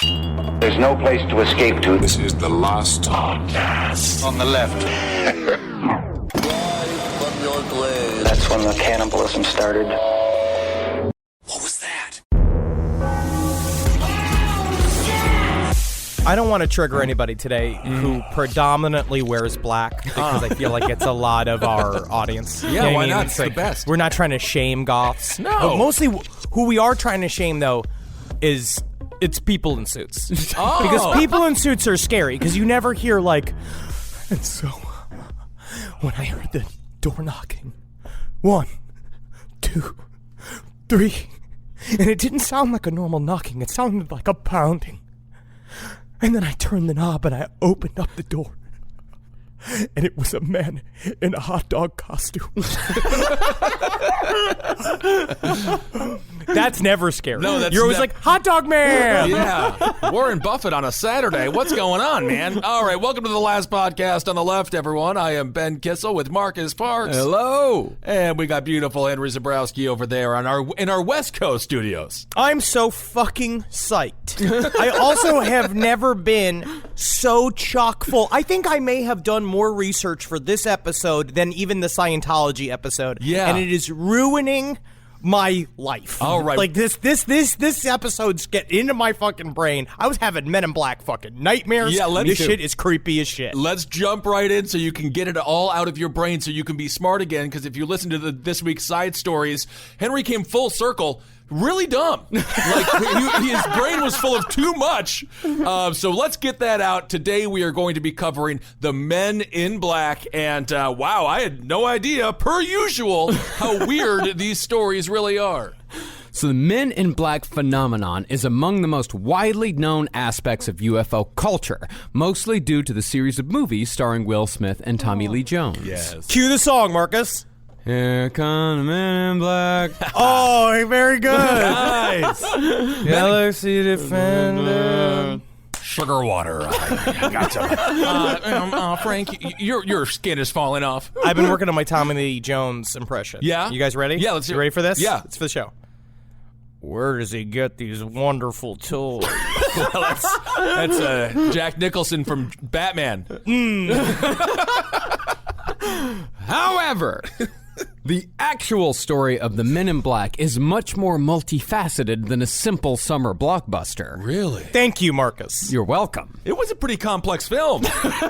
There's no place to escape to. This is the last podcast. On the left. That's when the cannibalism started. What was that? I don't want to trigger anybody today who predominantly wears black because I feel like it's a lot of our audience. Yeah, You know what why I mean? not? It's It's the best. We're not trying to shame goths. No. But mostly who we are trying to shame, though, is it's people in suits. Oh. Because people in suits are scary because you never hear like, and so when I heard the door knocking, 1, 2, 3, and it didn't sound like a normal knocking. It sounded like a pounding. And then I turned the knob and I opened up the door. And it was a man in a hot dog costume. That's never scary. No, that's You're always like, hot dog man! Yeah. Warren Buffett on a Saturday. What's going on, man? All right, welcome to the last podcast on the left, everyone. I am Ben Kissel with Marcus Parks. Hello. And we got beautiful Henry Zabrowski over there in our West Coast studios. I'm so fucking psyched. I also have never been so chock full. I think I may have done more research for this episode than even the Scientology episode. Yeah. And it is ruining my life. All right. Like this episode's get into my fucking brain. I was having Men in Black fucking nightmares. Yeah, this shit is creepy as shit. Let's jump right in so you can get it all out of your brain so you can be smart again, because if you listen to this week's side stories, Henry came full circle. Really dumb. Like, his brain was full of too much. So let's get that out. Today we are going to be covering the Men in Black. And wow, I had no idea, per usual, how weird these stories really are. So the Men in Black phenomenon is among the most widely known aspects of UFO culture, mostly due to the series of movies starring Will Smith and Tommy Lee Jones. Yes. Cue the song, Marcus. Here come the Men in Black. Oh, very good. Nice. Galaxy Defender. Sugar water. I got some. Frank, your skin is falling off. I've been working on my Tommy Lee Jones impression. Yeah? You guys ready? Yeah, let's hear You it. ready for this? Yeah. It's for the show. Where does he get these wonderful toys? That's Jack Nicholson from Batman. However, the actual story of the Men in Black is much more multifaceted than a simple summer blockbuster. Really? Thank you, Marcus. You're welcome. It was a pretty complex film.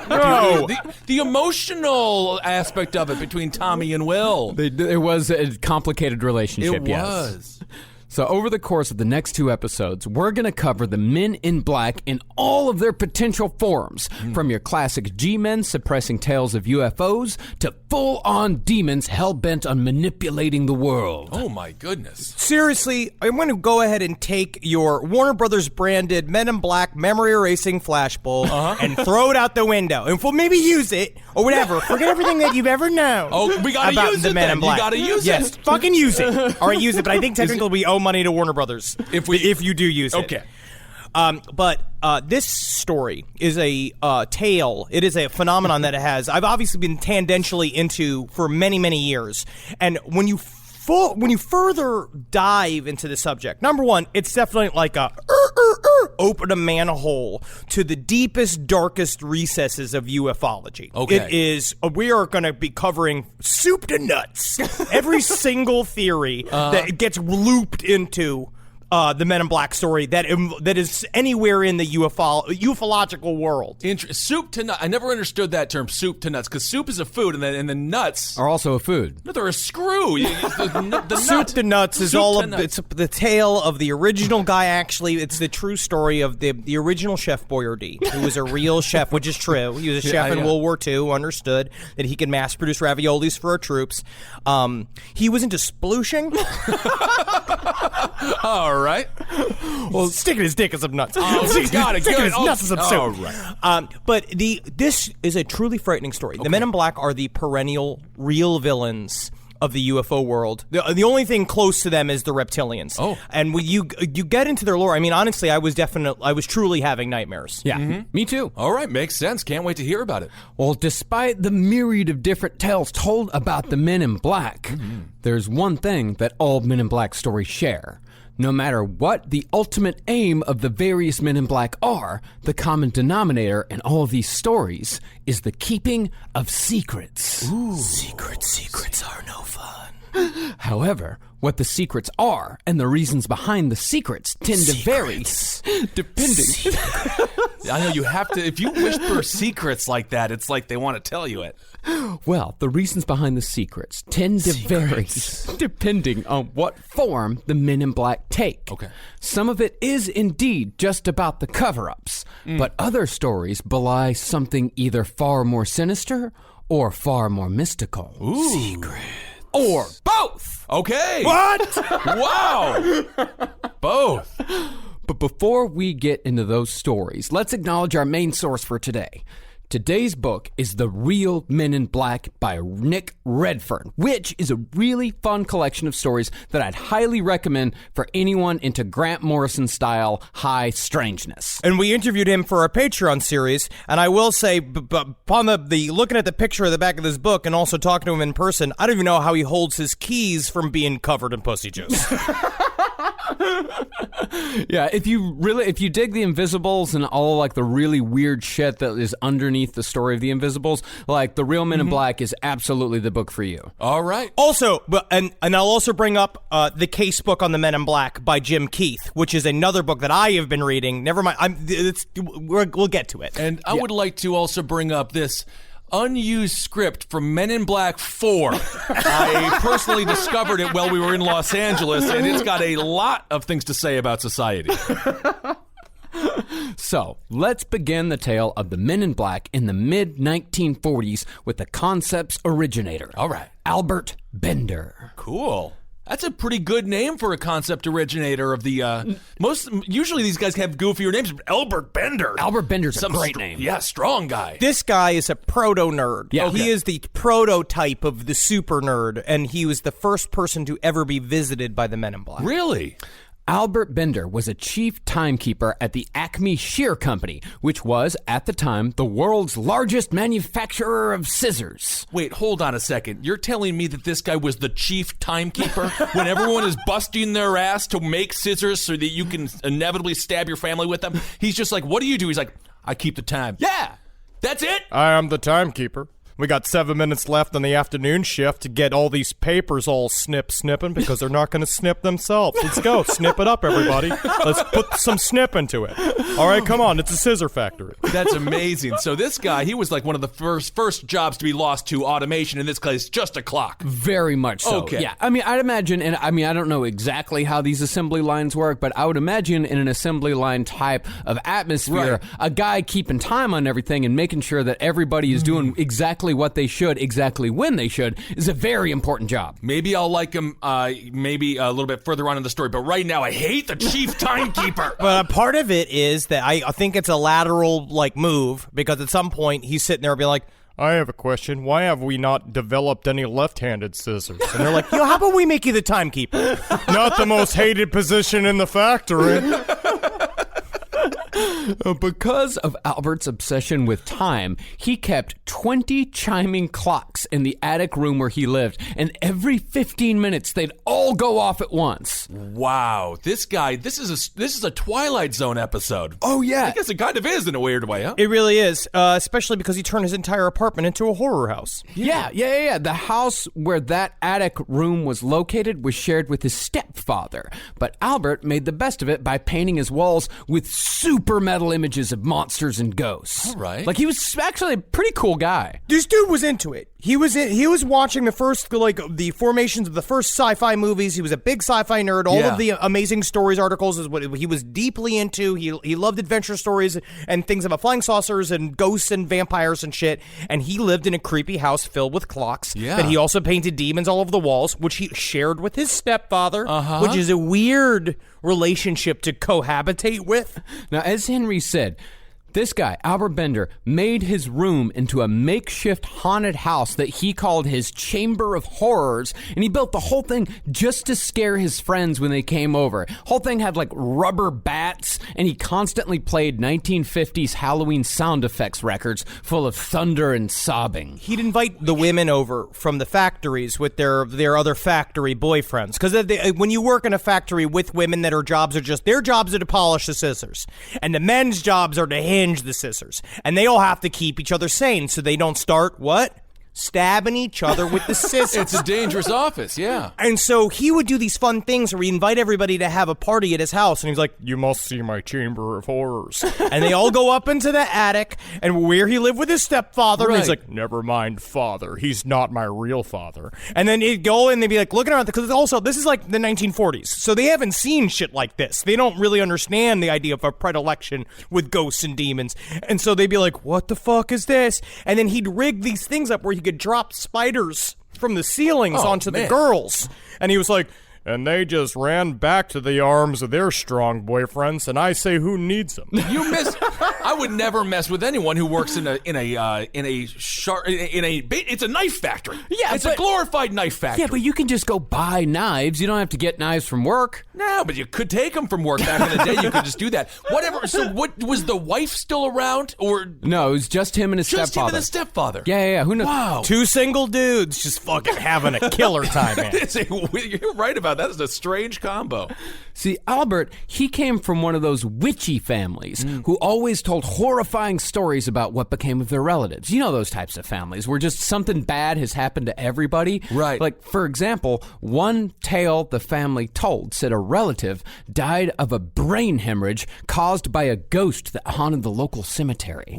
No. The emotional aspect of it between Tommy and Will. It was a complicated relationship, It yes. was. So over the course of the next 2 episodes, we're going to cover the Men in Black in all of their potential forms, from your classic G-men suppressing tales of UFOs to full-on demons hell-bent on manipulating the world. Oh my goodness. Seriously, I'm going to go ahead and take your Warner Brothers branded Men in Black memory erasing flashbulb and throw it out the window. And we'll maybe use it or whatever. Forget everything that you've ever known. Oh, we gotta about use the it Men then. in Black. You gotta use yes, it. fucking use it. All right, use it. But I think technically we owe money to Warner Brothers if you do use it. Okay. But this story is a tale. It is a phenomenon that I've obviously been tangentially into for many, many years. And when you further dive into the subject, number one, it's definitely like a open a manhole to the deepest, darkest recesses of ufology. Okay. It is. We are going to be covering soup to nuts every single theory that gets looped into the Men in Black story that is anywhere in the ufological world. Soup to nuts. I never understood that term, soup to nuts, because soup is a food, and the nuts Are also a food. no, they're a screw. The Soup nut. to Nuts is Soup all to of nuts. it's the tale of the original guy. Actually, it's the true story of the original Chef Boyardee, who was a real chef, which is true. He was a chef in yeah. World War II, understood that he could mass produce raviolis for our troops. He was into splooshing. All right. Well, sticking his dick in some nuts. Oh, got it. Sticking Good. his nuts in some soup. All right. But this is a truly frightening story. The Men in Black are the perennial real villains of the UFO world. The only thing close to them is the reptilians. Oh. And when you get into their lore, I mean, honestly, I was truly having nightmares. Yeah, me too. All right, makes sense. Can't wait to hear about it. Well, despite the myriad of different tales told about the Men in Black, there's one thing that all Men in Black stories share. No matter what the ultimate aim of the various Men in Black are, the common denominator in all of these stories is the keeping of secrets. Ooh. Secrets are no fun. However, what the secrets are and the reasons behind the secrets tend to vary depending. I know you have to. If you whisper secrets like that, it's like they want to tell you it. Well, the reasons behind the secrets tend to vary depending on what form the Men in Black take. Okay. Some of it is indeed just about the cover-ups, but other stories belie something either far more sinister or far more mystical. Ooh. Secret. Or both! Okay. What? Wow. Both. But before we get into those stories, let's acknowledge our main source for today. Today's book is The Real Men in Black by Nick Redfern, which is a really fun collection of stories that I'd highly recommend for anyone into Grant Morrison-style high strangeness. And we interviewed him for our Patreon series, and I will say, upon the looking at the picture of the back of this book and also talking to him in person, I don't even know how he holds his keys from being covered in pussy juice. Yeah, if you dig the Invisibles and all like the really weird shit that is underneath the story of the Invisibles, like The Real Men in Black is absolutely the book for you. All right. Also, and I'll also bring up the case book on the Men in Black by Jim Keith, which is another book that I have been reading. Never mind, we'll get to it. And I would like to also bring up this unused script from Men in Black 4. I personally discovered it while we were in Los Angeles, and it's got a lot of things to say about society. So, let's begin the tale of the Men in Black in the mid-1940s with the concept's originator. All right. Albert Bender. Cool. That's a pretty good name for a concept originator of the, usually these guys have goofier names. Albert Bender. Albert Bender's a great name. Yeah, strong guy. This guy is a proto-nerd. Yeah. He is the prototype of the super nerd, and he was the first person to ever be visited by the Men in Black. Really? Albert Bender was a chief timekeeper at the Acme Shear Company, which was, at the time, the world's largest manufacturer of scissors. Wait, hold on a second. You're telling me that this guy was the chief timekeeper when everyone is busting their ass to make scissors so that you can inevitably stab your family with them? He's just like, what do you do? He's like, I keep the time. Yeah, that's it? I am the timekeeper. We got 7 minutes left on the afternoon shift to get all these papers all snipping because they're not going to snip themselves. Let's go. Snip it up, everybody. Let's put some snip into it. All right, come on. It's a scissor factory. That's amazing. So this guy, he was like one of the first jobs to be lost to automation. In this case, just a clock. Very much so. Okay. Yeah. I mean, I'd imagine, and I mean, I don't know exactly how these assembly lines work, but I would imagine in an assembly line type of atmosphere, a guy keeping time on everything and making sure that everybody is doing exactly what they should, exactly when they should, is a very important job. Maybe I'll like him maybe a little bit further on in the story, but right now I hate the chief timekeeper. But part of it is that I think it's a lateral move, because at some point he's sitting there and be like, I have a question. Why have we not developed any left-handed scissors? And they're like, how about we make you the timekeeper? Not the most hated position in the factory. Because of Albert's obsession with time, he kept 20 chiming clocks in the attic room where he lived, and every 15 minutes they'd all go off at once. Wow, this guy, this is a Twilight Zone episode. Oh yeah. I guess it kind of is in a weird way, huh? It really is, especially because he turned his entire apartment into a horror house. Yeah. The house where that attic room was located was shared with his stepfather, but Albert made the best of it by painting his walls with super metal images of monsters and ghosts. All right. Like, he was actually a pretty cool guy. This dude was into it. He was watching the first, the formations of the first sci-fi movies. He was a big sci-fi nerd. All of the Amazing Stories articles is what he was deeply into. He loved adventure stories and things about flying saucers and ghosts and vampires and shit. And he lived in a creepy house filled with clocks. Yeah. But he also painted demons all over the walls, which he shared with his stepfather, which is a weird relationship to cohabitate with. Now, as Henry said, This guy, Albert Bender, made his room into a makeshift haunted house that he called his Chamber of Horrors, and he built the whole thing just to scare his friends when they came over. Whole thing had like rubber bats, and he constantly played 1950s Halloween sound effects records full of thunder and sobbing. He'd invite the women over from the factories with their other factory boyfriends, because when you work in a factory with women that their jobs are to polish the scissors, and the men's jobs are to hinge the scissors, and they all have to keep each other sane so they don't start stabbing each other with the scissors. It's a dangerous office, yeah. And so he would do these fun things where he'd invite everybody to have a party at his house, and he's like, you must see my Chamber of Horrors. And they all go up into the attic, and where he lived with his stepfather, and he's like, never mind, father, he's not my real father. And then he'd go and they'd be like looking around, because also, this is like the 1940s, so they haven't seen shit like this. They don't really understand the idea of a predilection with ghosts and demons. And so they'd be like, what the fuck is this? And then he'd rig these things up where he could drop spiders from the ceilings onto the girls. And he was like, and they just ran back to the arms of their strong boyfriends, and I say, who needs them? I would never mess with anyone who works it's a knife factory. Yeah, it's a glorified knife factory. Yeah, but you can just go buy knives. You don't have to get knives from work. No, but you could take them from work back in the day. You could just do that. Whatever. So, what was the wife still around, or no? It was just him and his just stepfather. Him and his stepfather. Yeah. Who knows? Wow. Two single dudes just fucking having a killer time, man. You're right about that. Is a strange combo. See, Albert, he came from one of those witchy families who always told horrifying stories about what became of their relatives. You know those types of families where just something bad has happened to everybody. Right. Like, for example, one tale the family told said a relative died of a brain hemorrhage caused by a ghost that haunted the local cemetery.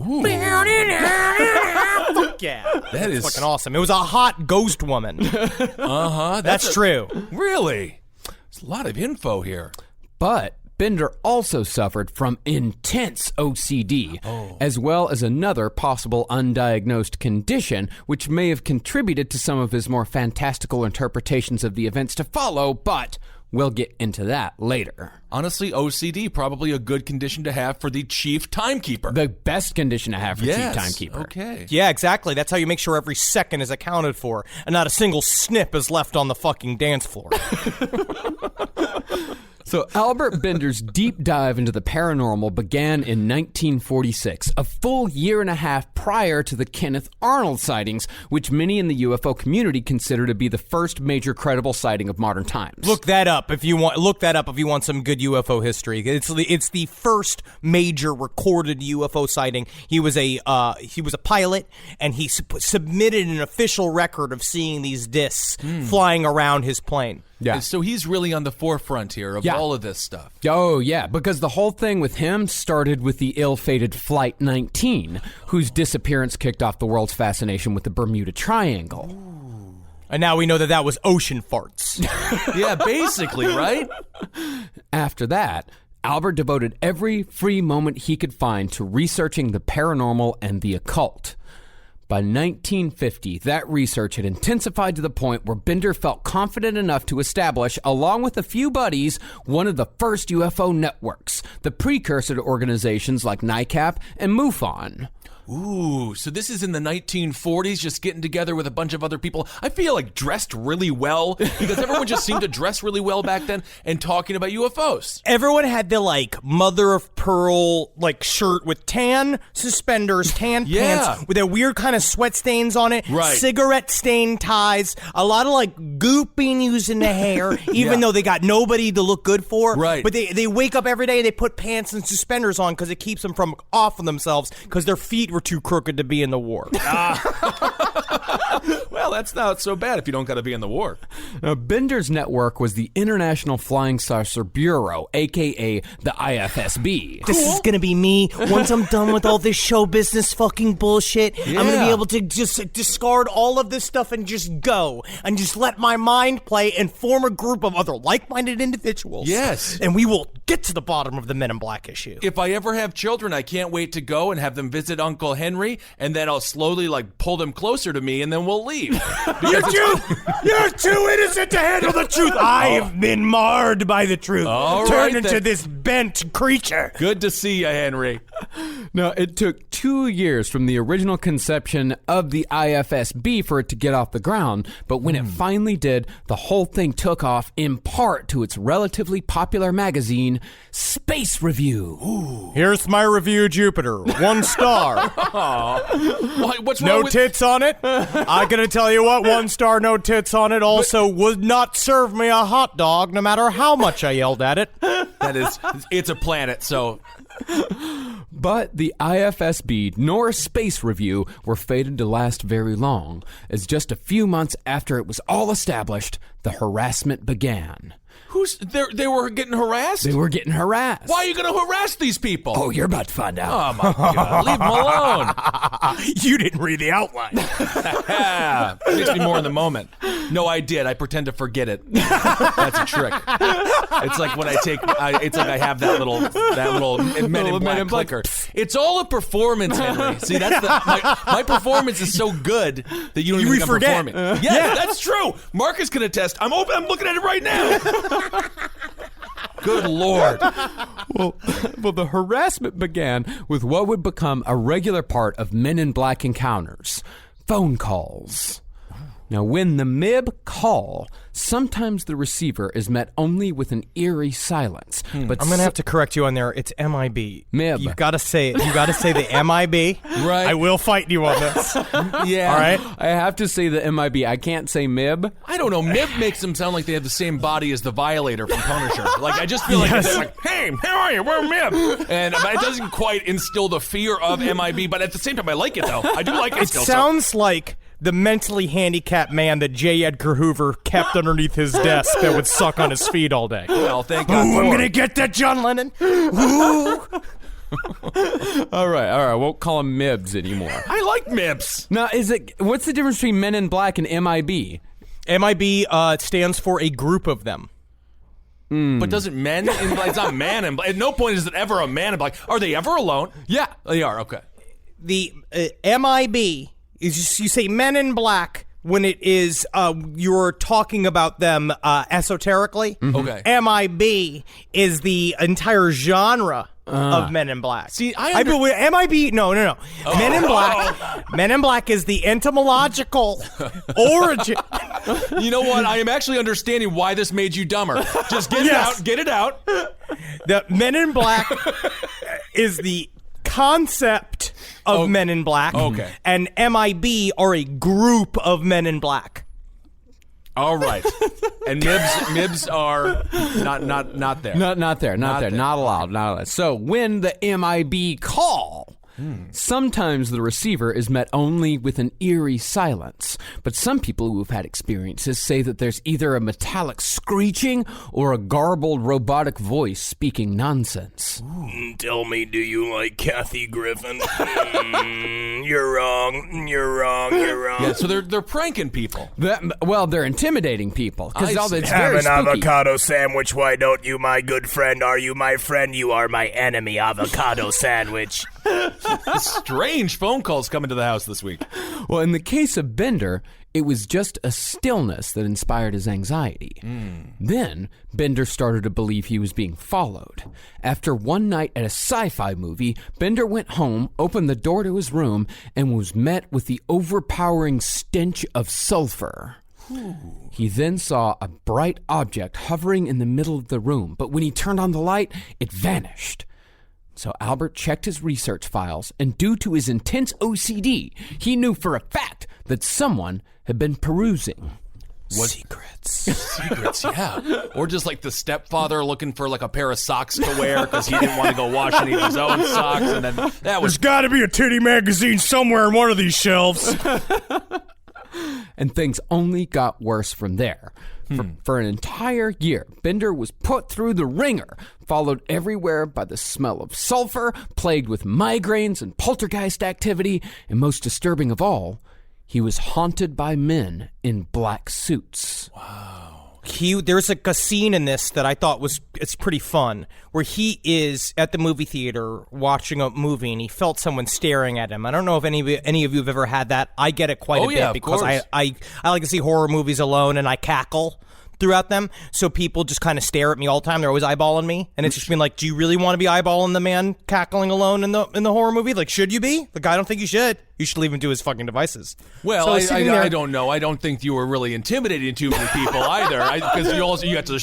Fuck yeah. That is fucking awesome. It was a hot ghost woman. Uh-huh. That's true. Really? There's a lot of info here. But Bender also suffered from intense OCD, as well as another possible undiagnosed condition, which may have contributed to some of his more fantastical interpretations of the events to follow, but we'll get into that later. Honestly, OCD, probably a good condition to have for the chief timekeeper. The best condition to have for chief timekeeper. Okay. Yeah, exactly. That's how you make sure every second is accounted for and not a single snip is left on the fucking dance floor. So Albert Bender's deep dive into the paranormal began in 1946, a full year and a half prior to the Kenneth Arnold sightings, which many in the UFO community consider to be the first major credible sighting of modern times. Look that up if you want some good UFO history. It's the first major recorded UFO sighting. He was a pilot, and he submitted an official record of seeing these discs flying around his plane. Yeah. So he's really on the forefront here of all of this stuff. Oh, yeah, because the whole thing with him started with the ill-fated Flight 19, whose disappearance kicked off the world's fascination with the Bermuda Triangle. Ooh. And now we know that was ocean farts. Yeah, basically, right? After that, Albert devoted every free moment he could find to researching the paranormal and the occult. By 1950, that research had intensified to the point where Bender felt confident enough to establish, along with a few buddies, one of the first UFO networks, the precursor to organizations like NICAP and MUFON. Ooh, so this is in the 1940s, just getting together with a bunch of other people. I feel like dressed really well, because everyone just seemed to dress really well back then, and talking about UFOs. Everyone had the, mother of pearl, shirt with tan suspenders, tan pants, with a weird kind of sweat stains on it, right. Cigarette stain ties, a lot of, goop being used in the hair, even though they got nobody to look good for. Right. But they wake up every day, they put pants and suspenders on because it keeps them from off of themselves, because their feet were too crooked to be in the war. Well, that's not so bad if you don't got to be in the war. Now, Bender's network was the International Flying Saucer Bureau, a.k.a. the IFSB. This is going to be me. Once I'm done with all this show business fucking bullshit, I'm going to be able to just discard all of this stuff and just go and just let my mind play and form a group of other like-minded individuals. Yes. And we will get to the bottom of the Men in Black issue. If I ever have children, I can't wait to go and have them visit Uncle Henry, and then I'll slowly pull them closer to me, and then we'll leave. You're too innocent to handle the truth. I've been marred by the truth. All Turned right, into then. this bent creature. Good to see you, Henry. Now, it took 2 years from the original conception of the IFSB for it to get off the ground, but when it finally did, the whole thing took off in part to its relatively popular magazine, Space Review. Here's my review, Jupiter. 1 star. What's wrong No with... tits on it. I'm going to tell you what, 1 star, no tits on it. Also, would not serve me a hot dog no matter how much I yelled at it. That is, it's a planet, so... But the IFSB nor Space Review were fated to last very long, as just a few months after it was all established, the harassment began. They were getting harassed? They were getting harassed. Why are you going to harass these people? Oh, you're about to find out. Oh, my God. Leave them alone. You didn't read the outline. Yeah. Makes me more in the moment. No, I did. I pretend to forget it. That's a trick. It's like when it's like I have that little Men in Black clicker. It's all a performance, Henry. See, that's my performance is so good that you don't even think I'm forget. performing. Yes, that's true. Marcus can attest. I'm looking at it right now. Good Lord. Well, the harassment began with what would become a regular part of Men in Black encounters, phone calls. Now, when the MIB call, sometimes the receiver is met only with an eerie silence. But I'm going to have to correct you on there. It's MIB. MIB. You've got to say it. You've got to say the MIB. Right. I will fight you on this. Yeah. All right. I have to say the MIB. I can't say MIB. I don't know. MIB makes them sound like they have the same body as the Violator from Punisher. Like, I just feel like they're like, hey, how are you? We're MIB. And it doesn't quite instill the fear of MIB, but at the same time, I like it, though. I do like it still. It sounds like the mentally handicapped man that J. Edgar Hoover kept underneath his desk that would suck on his feet all day. Well, thank God. Ooh, I'm going to get that John Lennon. Ooh. All right. I won't call them MIBs anymore. I like MIBs. Now, what's the difference between Men in Black and MIB? MIB stands for a group of them. But doesn't Men in Black, it's not Man in Black. At no point is it ever a Man in Black. Are they ever alone? Yeah. They are, okay. The MIB is just, you say Men in Black when it is you're talking about them esoterically. Okay. MIB is the entire genre of Men in Black. See, I believe MIB. No. Men in Black. Men in Black is the entomological origin. You know what? I am actually understanding why this made you dumber. Just get it out. Get it out. The Men in Black is the concept of Men in Black. Okay. And MIB are a group of Men in Black. All right. And MIBs are not there. Not there. Not allowed. So when the MIB call, sometimes the receiver is met only with an eerie silence. But some people who've had experiences say that there's either a metallic screeching or a garbled robotic voice speaking nonsense. Tell me, do you like Kathy Griffin? You're wrong. Yeah, so they're pranking people. They're intimidating people. Because I see. it's Have very an spooky. avocado sandwich, why don't you, my good friend? Are you my friend? You are my enemy, avocado sandwich. Strange phone calls coming to the house this week. Well, in the case of Bender, it was just a stillness that inspired his anxiety. Then, Bender started to believe he was being followed. After one night at a sci-fi movie, Bender went home, opened the door to his room, and was met with the overpowering stench of sulfur. He then saw a bright object hovering in the middle of the room, but when he turned on the light, it vanished. So Albert checked his research files, and due to his intense OCD, he knew for a fact that someone had been perusing. Secrets, yeah. Or just like the stepfather looking for like a pair of socks to wear because he didn't want to go wash any of his own socks, and then that was... There's got to be a titty magazine somewhere in one of these shelves. And things only got worse from there. For an entire year, Bender was put through the ringer, followed everywhere by the smell of sulfur, plagued with migraines and poltergeist activity, and most disturbing of all, he was haunted by men in black suits. Wow. There's a scene in this that I thought it's pretty fun, where he is at the movie theater watching a movie and he felt someone staring at him. I don't know if any of you have ever had that. I get it quite a bit because I like to see horror movies alone and I cackle throughout them, so people just kind of stare at me all the time. They're always eyeballing me, and it's just been like, do you really want to be eyeballing the man cackling alone in the horror movie? Like, should you be? Like, I don't think you should. You should leave him to his fucking devices. Well, So I don't know. I don't think you were really intimidating too many people either, because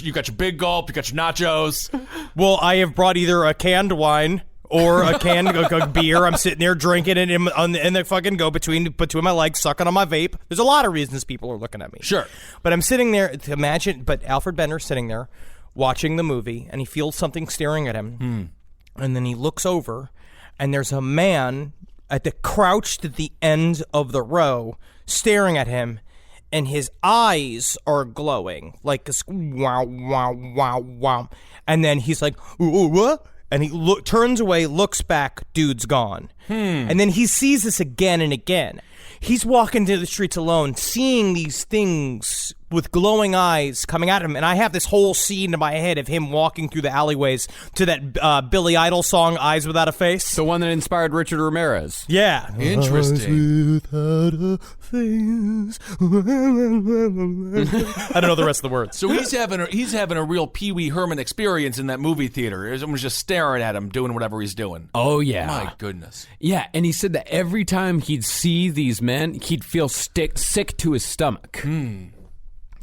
you got your big gulp, you got your nachos. Well, I have brought either a canned wine or a canned beer. I'm sitting there drinking it and they fucking go between my legs, sucking on my vape. There's a lot of reasons people are looking at me. Sure. But I'm sitting there to imagine, but Alfred Bender's sitting there watching the movie, and he feels something staring at him. And then he looks over, and there's a man crouched at the end of the row staring at him, and his eyes are glowing like this, wow, wow, wow, wow. And then he's like, ooh, what? And he turns away, looks back, dude's gone. And then he sees this again and again. He's walking to the streets alone, seeing these things with glowing eyes coming at him. And I have this whole scene in my head of him walking through the alleyways to that Billy Idol song, Eyes Without a Face. The one that inspired Richard Ramirez. Yeah. Interesting. Without a face. I don't know the rest of the words. So he's having a real Pee Wee Herman experience in that movie theater. Everyone's just staring at him, doing whatever he's doing. Oh, yeah. My goodness. Yeah, and he said that every time he'd see these men, he'd feel sick to his stomach.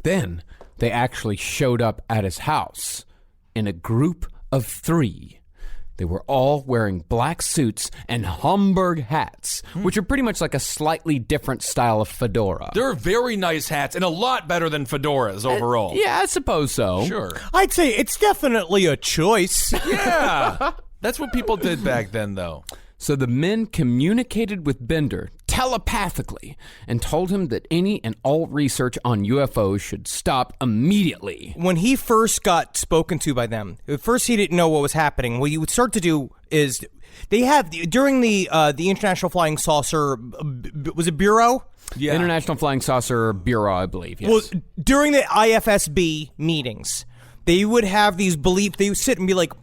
Then they actually showed up at his house in a group of 3. They were all wearing black suits and Homburg hats, which are pretty much like a slightly different style of fedora. They're very nice hats and a lot better than fedoras overall. Yeah, I suppose so. Sure. I'd say it's definitely a choice. Yeah. That's what people did back then, though. So the men communicated with Bender telepathically and told him that any and all research on UFOs should stop immediately. When he first got spoken to by them, at first he didn't know what was happening. What you would start to do is they have during the International Flying Saucer, was it Bureau? Yeah. International Flying Saucer Bureau, I believe, yes. Well, during the IFSB meetings, they would have these beliefs. They would sit and be like,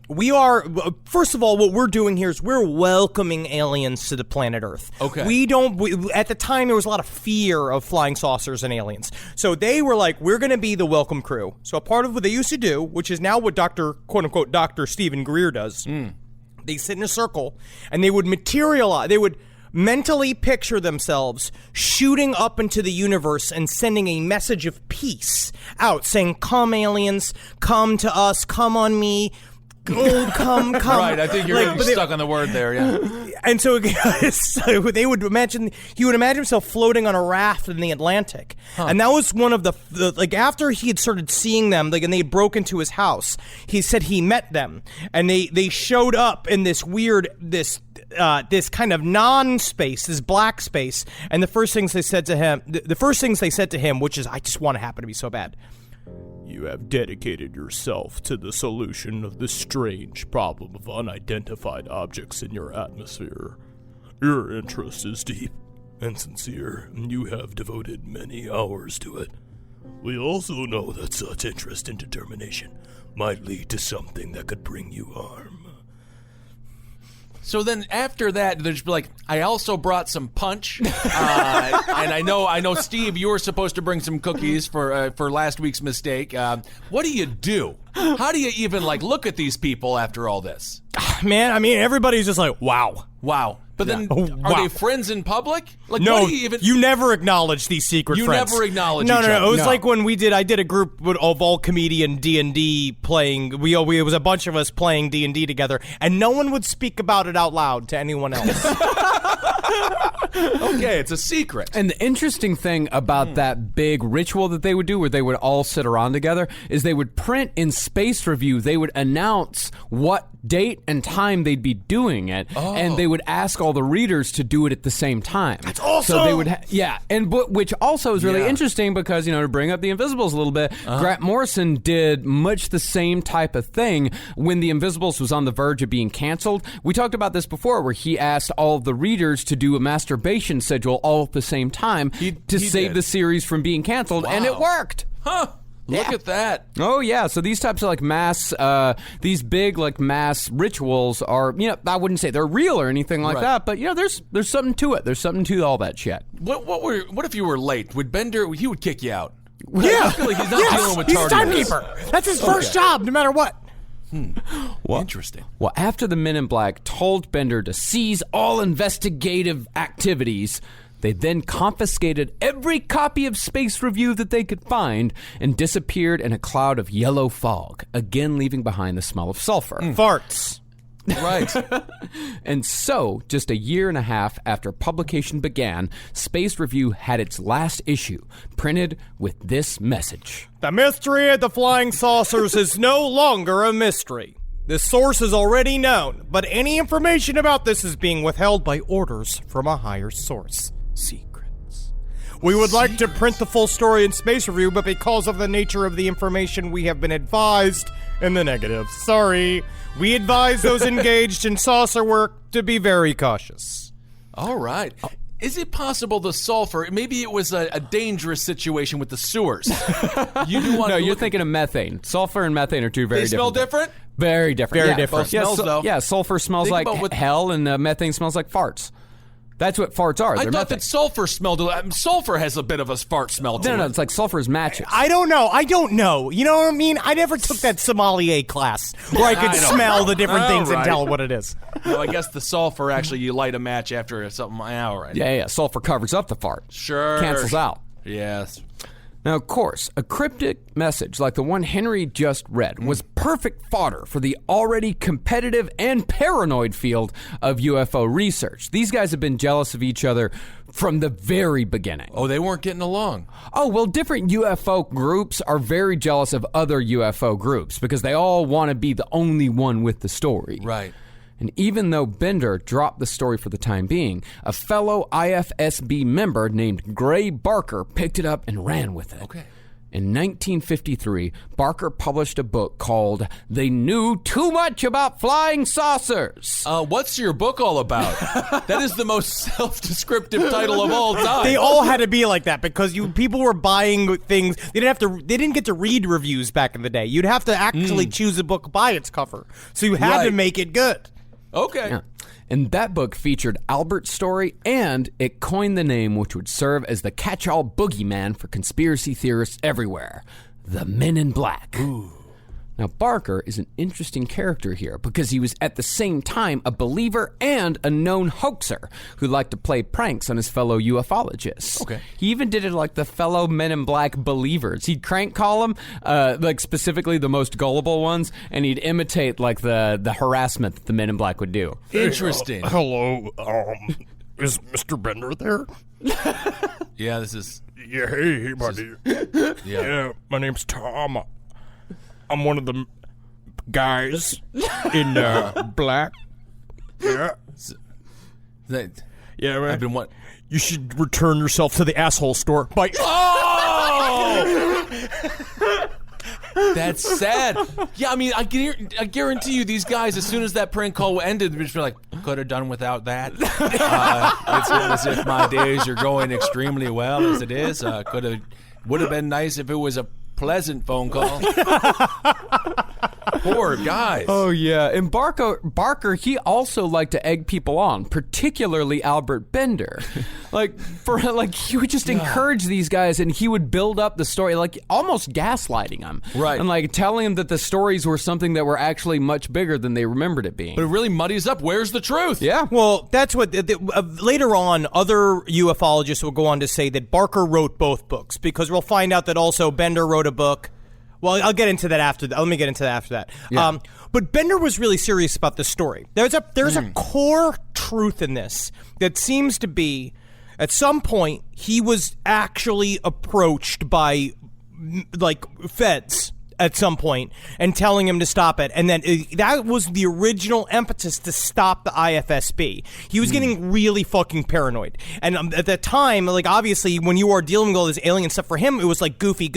first of all, what we're doing here is we're welcoming aliens to the planet Earth. Okay. At the time, there was a lot of fear of flying saucers and aliens. So they were like, we're going to be the welcome crew. So a part of what they used to do, which is now what quote-unquote, Dr. Stephen Greer does, they sit in a circle and they would mentally picture themselves shooting up into the universe and sending a message of peace out, saying, come aliens, come to us, come on me, oh, come. Right, I think you're getting stuck on the word there, yeah. And so he would imagine himself floating on a raft in the Atlantic. And that was one of the after he had started seeing them, and they had broke into his house, he said he met them, and they showed up in this weird, this kind of non-space, this black space, and the first things they said to him, which is, I just want to happen to be so bad. You have dedicated yourself to the solution of the strange problem of unidentified objects in your atmosphere. Your interest is deep and sincere, and you have devoted many hours to it. We also know that such interest and determination might lead to something that could bring you harm. So then after that, they'll just be like, I also brought some punch. And I know, Steve, you were supposed to bring some cookies for last week's mistake. What do you do? How do you even, look at these people after all this? Man, I mean, everybody's just like, wow. Wow. But then, Yeah. are they friends in public? No, what do you even... you never acknowledge these secret You friends. never acknowledge No, each no, other. no. It was No. like when I did a group of all comedian D&D playing. It was a bunch of us playing D&D together, and no one would speak about it out loud to anyone else. Okay, it's a secret. And the interesting thing about that big ritual that they would do, where they would all sit around together, is they would print in Space Review, they would announce what date and time they'd be doing it, and they would ask all the readers to do it at the same time. That's awesome! So they would, which also is really interesting because, to bring up the Invisibles a little bit, Grant Morrison did much the same type of thing when the Invisibles was on the verge of being canceled. We talked about this before, where he asked all of the readers to do a masturbation schedule all at the same time to save the series from being canceled, and it worked. Huh. Look at that. Oh, yeah. So these types of mass, these big mass rituals are, I wouldn't say they're real or anything like that, but there's something to it. There's something to all that shit. What if you were late? Would Bender, he would kick you out? Yeah, I feel like he's not dealing with he's a tardiness. timekeeper. That's his first job, no matter what. Interesting. Well, after the Men in Black told Bender to cease all investigative activities, they then confiscated every copy of Space Review that they could find and disappeared in a cloud of yellow fog, again leaving behind the smell of sulfur. Farts. Right. And so, just a year and a half after publication began, Space Review had its last issue, printed with this message. The mystery of the flying saucers is no longer a mystery. The source is already known, but any information about this is being withheld by orders from a higher source. Secrets. We would like to print the full story in Space Review, but because of the nature of the information, we have been advised in the negative. Sorry. We advise those engaged in saucer work to be very cautious. All right. Is it possible the sulfur, maybe it was a dangerous situation with the sewers? You do want No, to you're look- thinking of methane. Sulfur and methane are two very They smell different? Very different. Very Yeah, different. both Smells, though. Yeah, sulfur smells Think like about what- hell, and methane smells like farts. That's what farts are. I They're thought methane. that sulfur smelled. Sulfur has a bit of a fart smell to No, it. it's like sulfur is matches. I don't know. You know what I mean? I never took that sommelier class where I could smell the different things and right. tell what it is. No, I guess the sulfur actually you light a match after something. All right. Yeah, sulfur covers up the fart. Sure. Cancels out. Yes. Now, of course, a cryptic message like the one Henry just read was perfect fodder for the already competitive and paranoid field of UFO research. These guys have been jealous of each other from the very beginning. Oh, they weren't getting along. Oh, well, different UFO groups are very jealous of other UFO groups because they all want to be the only one with the story. Right. And even though Bender dropped the story for the time being, a fellow IFSB member named Gray Barker picked it up and ran with it. Okay. In 1953, Barker published a book called They Knew Too Much About Flying Saucers. What's your book all about? That is the most self-descriptive title of all time. They all had to be like that because people were buying things. They didn't get to read reviews back in the day. You'd have to actually choose a book by its cover. So you had to Right. make it good. Okay. Yeah. And that book featured Albert's story, and it coined the name which would serve as the catch-all boogeyman for conspiracy theorists everywhere, the Men in Black. Ooh. Now, Barker is an interesting character here because he was at the same time a believer and a known hoaxer who liked to play pranks on his fellow ufologists. Okay. He even did it like the fellow Men in Black believers. He'd crank call them, like specifically the most gullible ones, and he'd imitate like the harassment that the Men in Black would do. Interesting. Hello, is Mr. Bender there? Yeah, this is. Yeah, hey, buddy. Yeah, my name's Tom. I'm one of the guys in black. Yeah, yeah, man. I've been what? You should return yourself to the asshole store. By Oh! That's sad. Yeah, I mean, I guarantee you, these guys, as soon as that prank call ended, they're just like, could have done without that. It's not as if my days are going extremely well as it is. Would have been nice if it was a pleasant phone call. Poor guys. Oh yeah, and Barker, he also liked to egg people on, particularly Albert Bender. He would just encourage these guys, and he would build up the story, like almost gaslighting them, Right. And like telling them that the stories were something that were actually much bigger than they remembered it being. But it really muddies up. Where's the truth? Yeah. Well, that's what later on other ufologists will go on to say that Barker wrote both books because we'll find out that also Bender wrote a book. Well, I'll get into that after that. Let me get into that after that. Yeah. But Bender was really serious about this story. There's a core truth in this that seems to be, at some point, he was actually approached by, like, feds at some point and telling him to stop it. And then that was the original impetus to stop the IFSB. He was getting really fucking paranoid. And at that time, like, obviously, when you are dealing with all this alien stuff, for him, it was like goofy.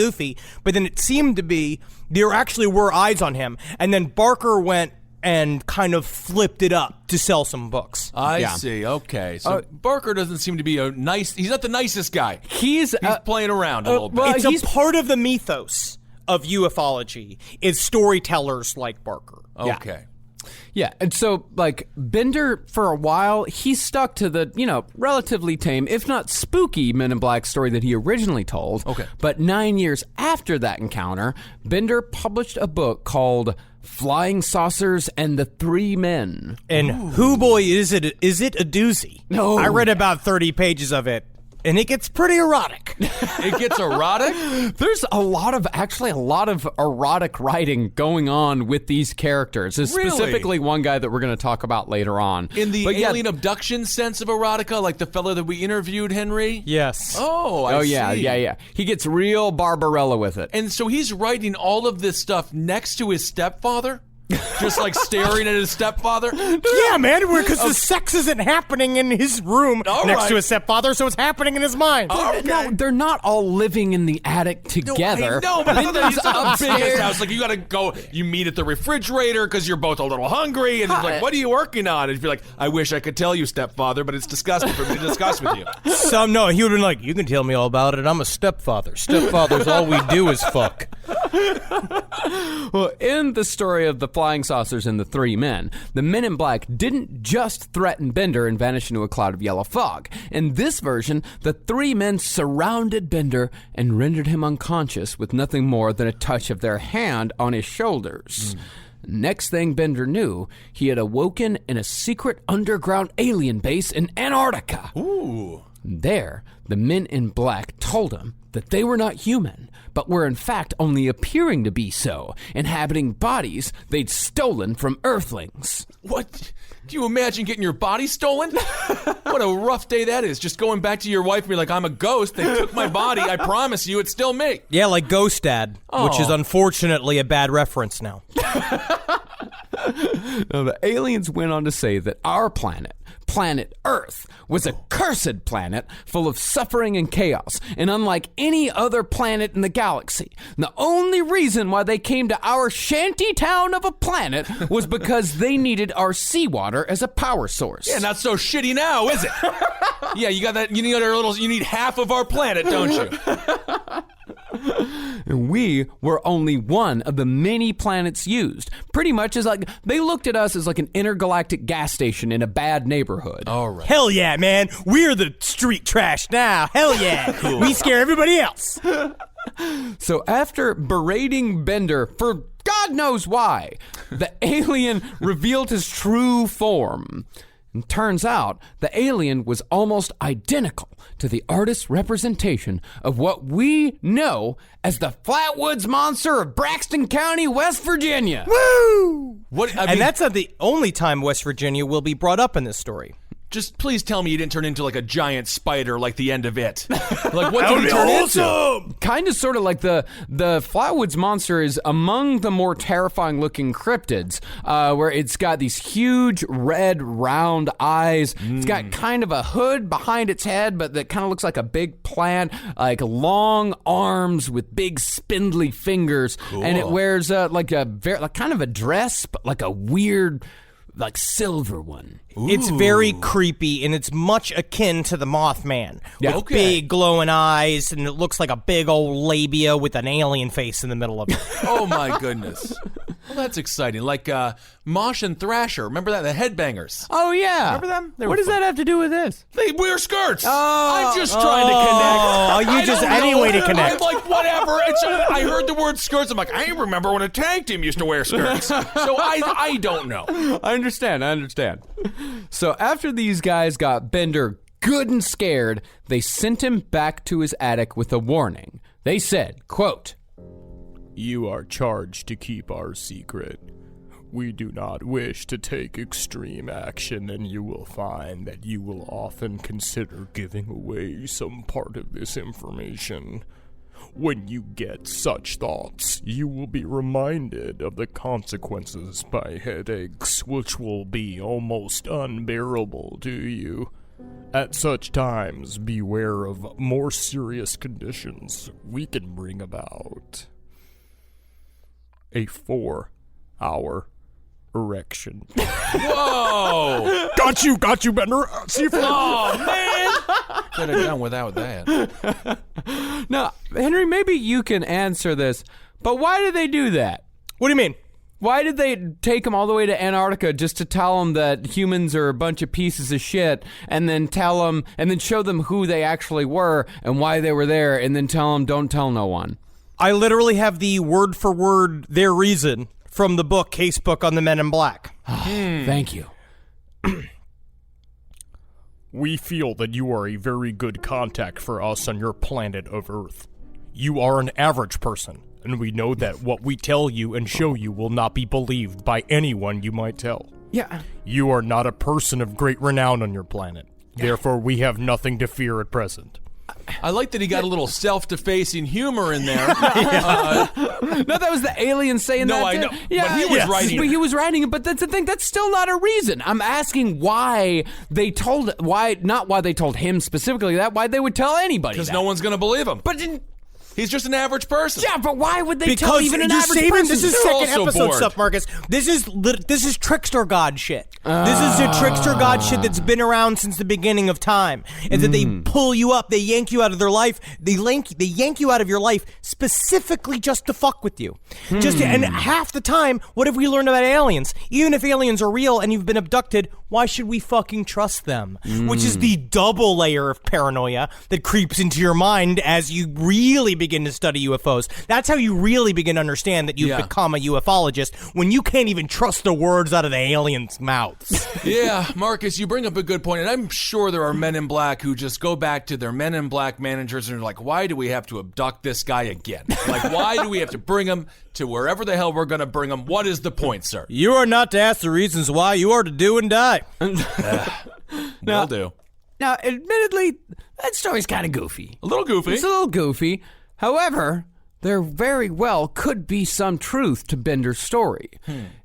But then it seemed to be, there actually were eyes on him. And then Barker went and kind of flipped it up to sell some books. I see. Okay. So Barker doesn't seem to be he's not the nicest guy. He's playing around a little bit. well, It's he's a part of the mythos of ufology is storytellers like Barker. Okay. Yeah, and so, like, Bender, for a while, he stuck to the, relatively tame, if not spooky, Men in Black story that he originally told. Okay. But 9 years after that encounter, Bender published a book called Flying Saucers and the Three Men. And who boy is it a doozy. No. I read about 30 pages of it, and it gets pretty erotic. It gets erotic? There's a lot of erotic writing going on with these characters. There's Really? specifically one guy that we're going to talk about later on. In the But yeah, alien abduction sense of erotica, like the fellow that we interviewed, Henry? Yes. Oh, I see. yeah. He gets real Barbarella with it. And so he's writing all of this stuff next to his stepfather? Just like staring at his stepfather? Yeah, man, because the sex isn't happening in his room All next right. to his stepfather, so it's happening in his mind. No, they're not all living in the attic together. No, but Bender's it's the biggest upstairs. house. Like, you gotta go, you meet at the refrigerator because you're both a little hungry, and it's like, what are you working on? And you're like, I wish I could tell you, stepfather, but it's disgusting for me to discuss with you. No, he would have been like, you can tell me all about it. I'm a stepfather. Stepfathers, all we do is fuck. Well, in the story of the Flying Saucers and the Three Men, the Men in Black didn't just threaten Bender and vanish into a cloud of yellow fog. In this version, the three men surrounded Bender and rendered him unconscious with nothing more than a touch of their hand on his shoulders. Next thing Bender knew, he had awoken in a secret underground alien base in Antarctica. Ooh. There, the Men in Black told him that they were not human, but were in fact only appearing to be so, inhabiting bodies they'd stolen from Earthlings. What? Do you imagine getting your body stolen? What a rough day that is. Just going back to your wife and be like, I'm a ghost. They took my body. I promise you it's still me. Yeah, like Ghost Dad, which is unfortunately a bad reference now. Now, the aliens went on to say that our planet, planet Earth, was a cursed planet full of suffering and chaos, and unlike any other planet in the galaxy. And the only reason why they came to our shanty town of a planet was because they needed our seawater as a power source. Yeah, not so shitty now, is it? Yeah, you got that. You need half of our planet, don't you? And we were only one of the many planets used. Pretty much as like, they looked at us as like an intergalactic gas station in a bad neighborhood. All right. Hell yeah, man. We're the street trash now. Hell yeah. Cool. We scare everybody else. So after berating Bender for God knows why, the alien revealed his true form. And turns out the alien was almost identical to the artist's representation of what we know as the Flatwoods Monster of Braxton County, West Virginia. Woo! What? I mean, And that's not the only time West Virginia will be brought up in this story. just please tell me you didn't turn into like a giant spider like the end of it. Like, what did he turn into? Kind of sort of like the Flatwoods Monster is among the more terrifying looking cryptids, where it's got these huge red round eyes. It's got kind of a hood behind its head, but that kind of looks like a big plant, like long arms with big spindly fingers. Cool. And it wears like kind of a dress, but like a weird, like silver one. Ooh. It's very creepy, and it's much akin to the Mothman. Yeah. With big glowing eyes, and it looks like a big old labia with an alien face in the middle of it. Oh my goodness. Well, that's exciting. Like Mosh and Thrasher. Remember that? The Headbangers. Oh, yeah. Remember them? What does that have to do with this? They wear skirts. Oh. I'm just trying to connect. Oh, you just any way to connect. I'm like, whatever. I heard the word skirts. I'm like, I remember when a tag team used to wear skirts. So I don't know. I understand. So after these guys got Bender good and scared, they sent him back to his attic with a warning. They said, quote, "You are charged to keep our secret. We do not wish to take extreme action, and you will find that you will often consider giving away some part of this information. When you get such thoughts, you will be reminded of the consequences by headaches, which will be almost unbearable to you. At such times, beware of more serious conditions we can bring about. A 4-hour erection." Whoa! Got you, Bender. See if Oh, man! Could have done without that. now, Henry, maybe you can answer this, but why did they do that? What do you mean? Why did they take them all the way to Antarctica just to tell them that humans are a bunch of pieces of shit, and then show them who they actually were and why they were there, and then tell them don't tell no one? I literally have the word for word their reason from the book, Casebook on the Men in Black. Thank you. We feel that you are a very good contact for us on your planet of Earth. You are an average person, and we know that what we tell you and show you will not be believed by anyone you might tell. Yeah. You are not a person of great renown on your planet. Therefore, we have nothing to fear at present. I like that he got a little self-defacing humor in there. No, that was the alien saying that. No, I know. But he was writing it. He was writing it, but that's the thing. That's still not a reason. I'm asking why they told him specifically that, why they would tell anybody that. Because no one's going to believe him. But he's just an average person. yeah, but why would they tell even an average saving, person? This is They're second also episode bored. stuff, Marcus. This is trickster god shit. This is the trickster god shit that's been around since the beginning of time. And that they pull you up, they yank you out of their life, they yank you out of your life specifically just to fuck with you. And half the time, what have we learned about aliens? Even if aliens are real and you've been abducted, why should we fucking trust them? Which is the double layer of paranoia that creeps into your mind as you really begin to study UFOs. That's how you really begin to understand that you've become a ufologist, when you can't even trust the words out of the aliens' mouths. Yeah, Marcus, you bring up a good point, and I'm sure there are men in black who just go back to their men in black managers and are like, why do we have to abduct this guy again? Like, why do we have to bring him to wherever the hell we're going to bring him? What is the point, sir? You are not to ask the reasons why, you are to do and die. Will do. Now, admittedly, that story's kind of goofy. A little goofy. It's a little goofy. However, there very well could be some truth to Bender's story.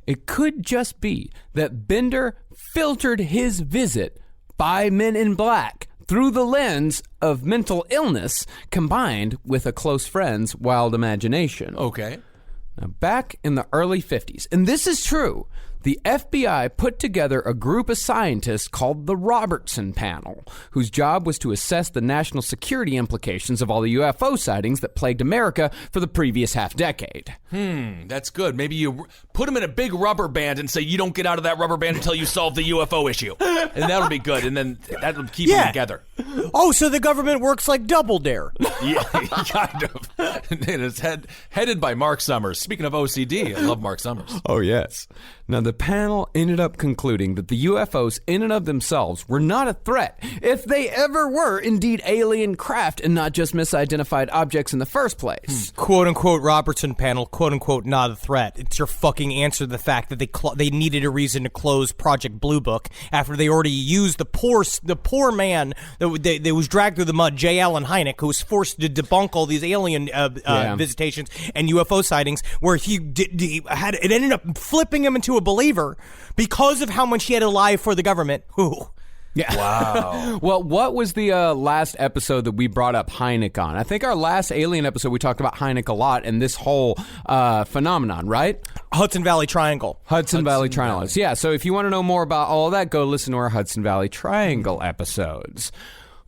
It could just be that Bender filtered his visit by Men in Black through the lens of mental illness combined with a close friend's wild imagination. Okay. Now, back in the early 50s, and this is true, the FBI put together a group of scientists called the Robertson Panel, whose job was to assess the national security implications of all the UFO sightings that plagued America for the previous half-decade. That's good. Maybe you put him in a big rubber band and say, you don't get out of that rubber band until you solve the UFO issue. And that'll be good, and then that'll keep them together. Oh, so the government works like Double Dare. Yeah, kind of. And it's headed by Mark Summers. Speaking of OCD, I love Mark Summers. Oh, yes. Now, the panel ended up concluding that the UFOs in and of themselves were not a threat, if they ever were indeed alien craft and not just misidentified objects in the first place. Quote-unquote Robertson Panel, quote-unquote not a threat. It's your fucking answer to the fact that they needed a reason to close Project Blue Book after they already used the poor man that was dragged through the mud, J. Allen Hynek, who was forced to debunk all these alien visitations and UFO sightings, where it ended up flipping him into a believer because of how much he had to lie for the government. Ooh. Yeah. Wow. Well, what was the last episode that we brought up Hynek on? I think our last alien episode, we talked about Hynek a lot and this whole phenomenon, right? Hudson Valley Triangle. Hudson Valley Triangle. Yeah, so if you want to know more about all of that, go listen to our Hudson Valley Triangle episodes.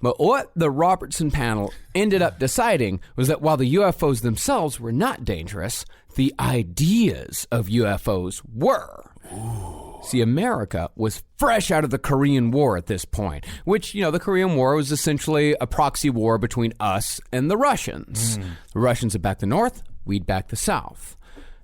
But what the Robertson panel ended up deciding was that while the UFOs themselves were not dangerous, the ideas of UFOs were. See, America was fresh out of the Korean War at this point, which, the Korean War was essentially a proxy war between us and the Russians. The Russians had backed the North, we'd back the South.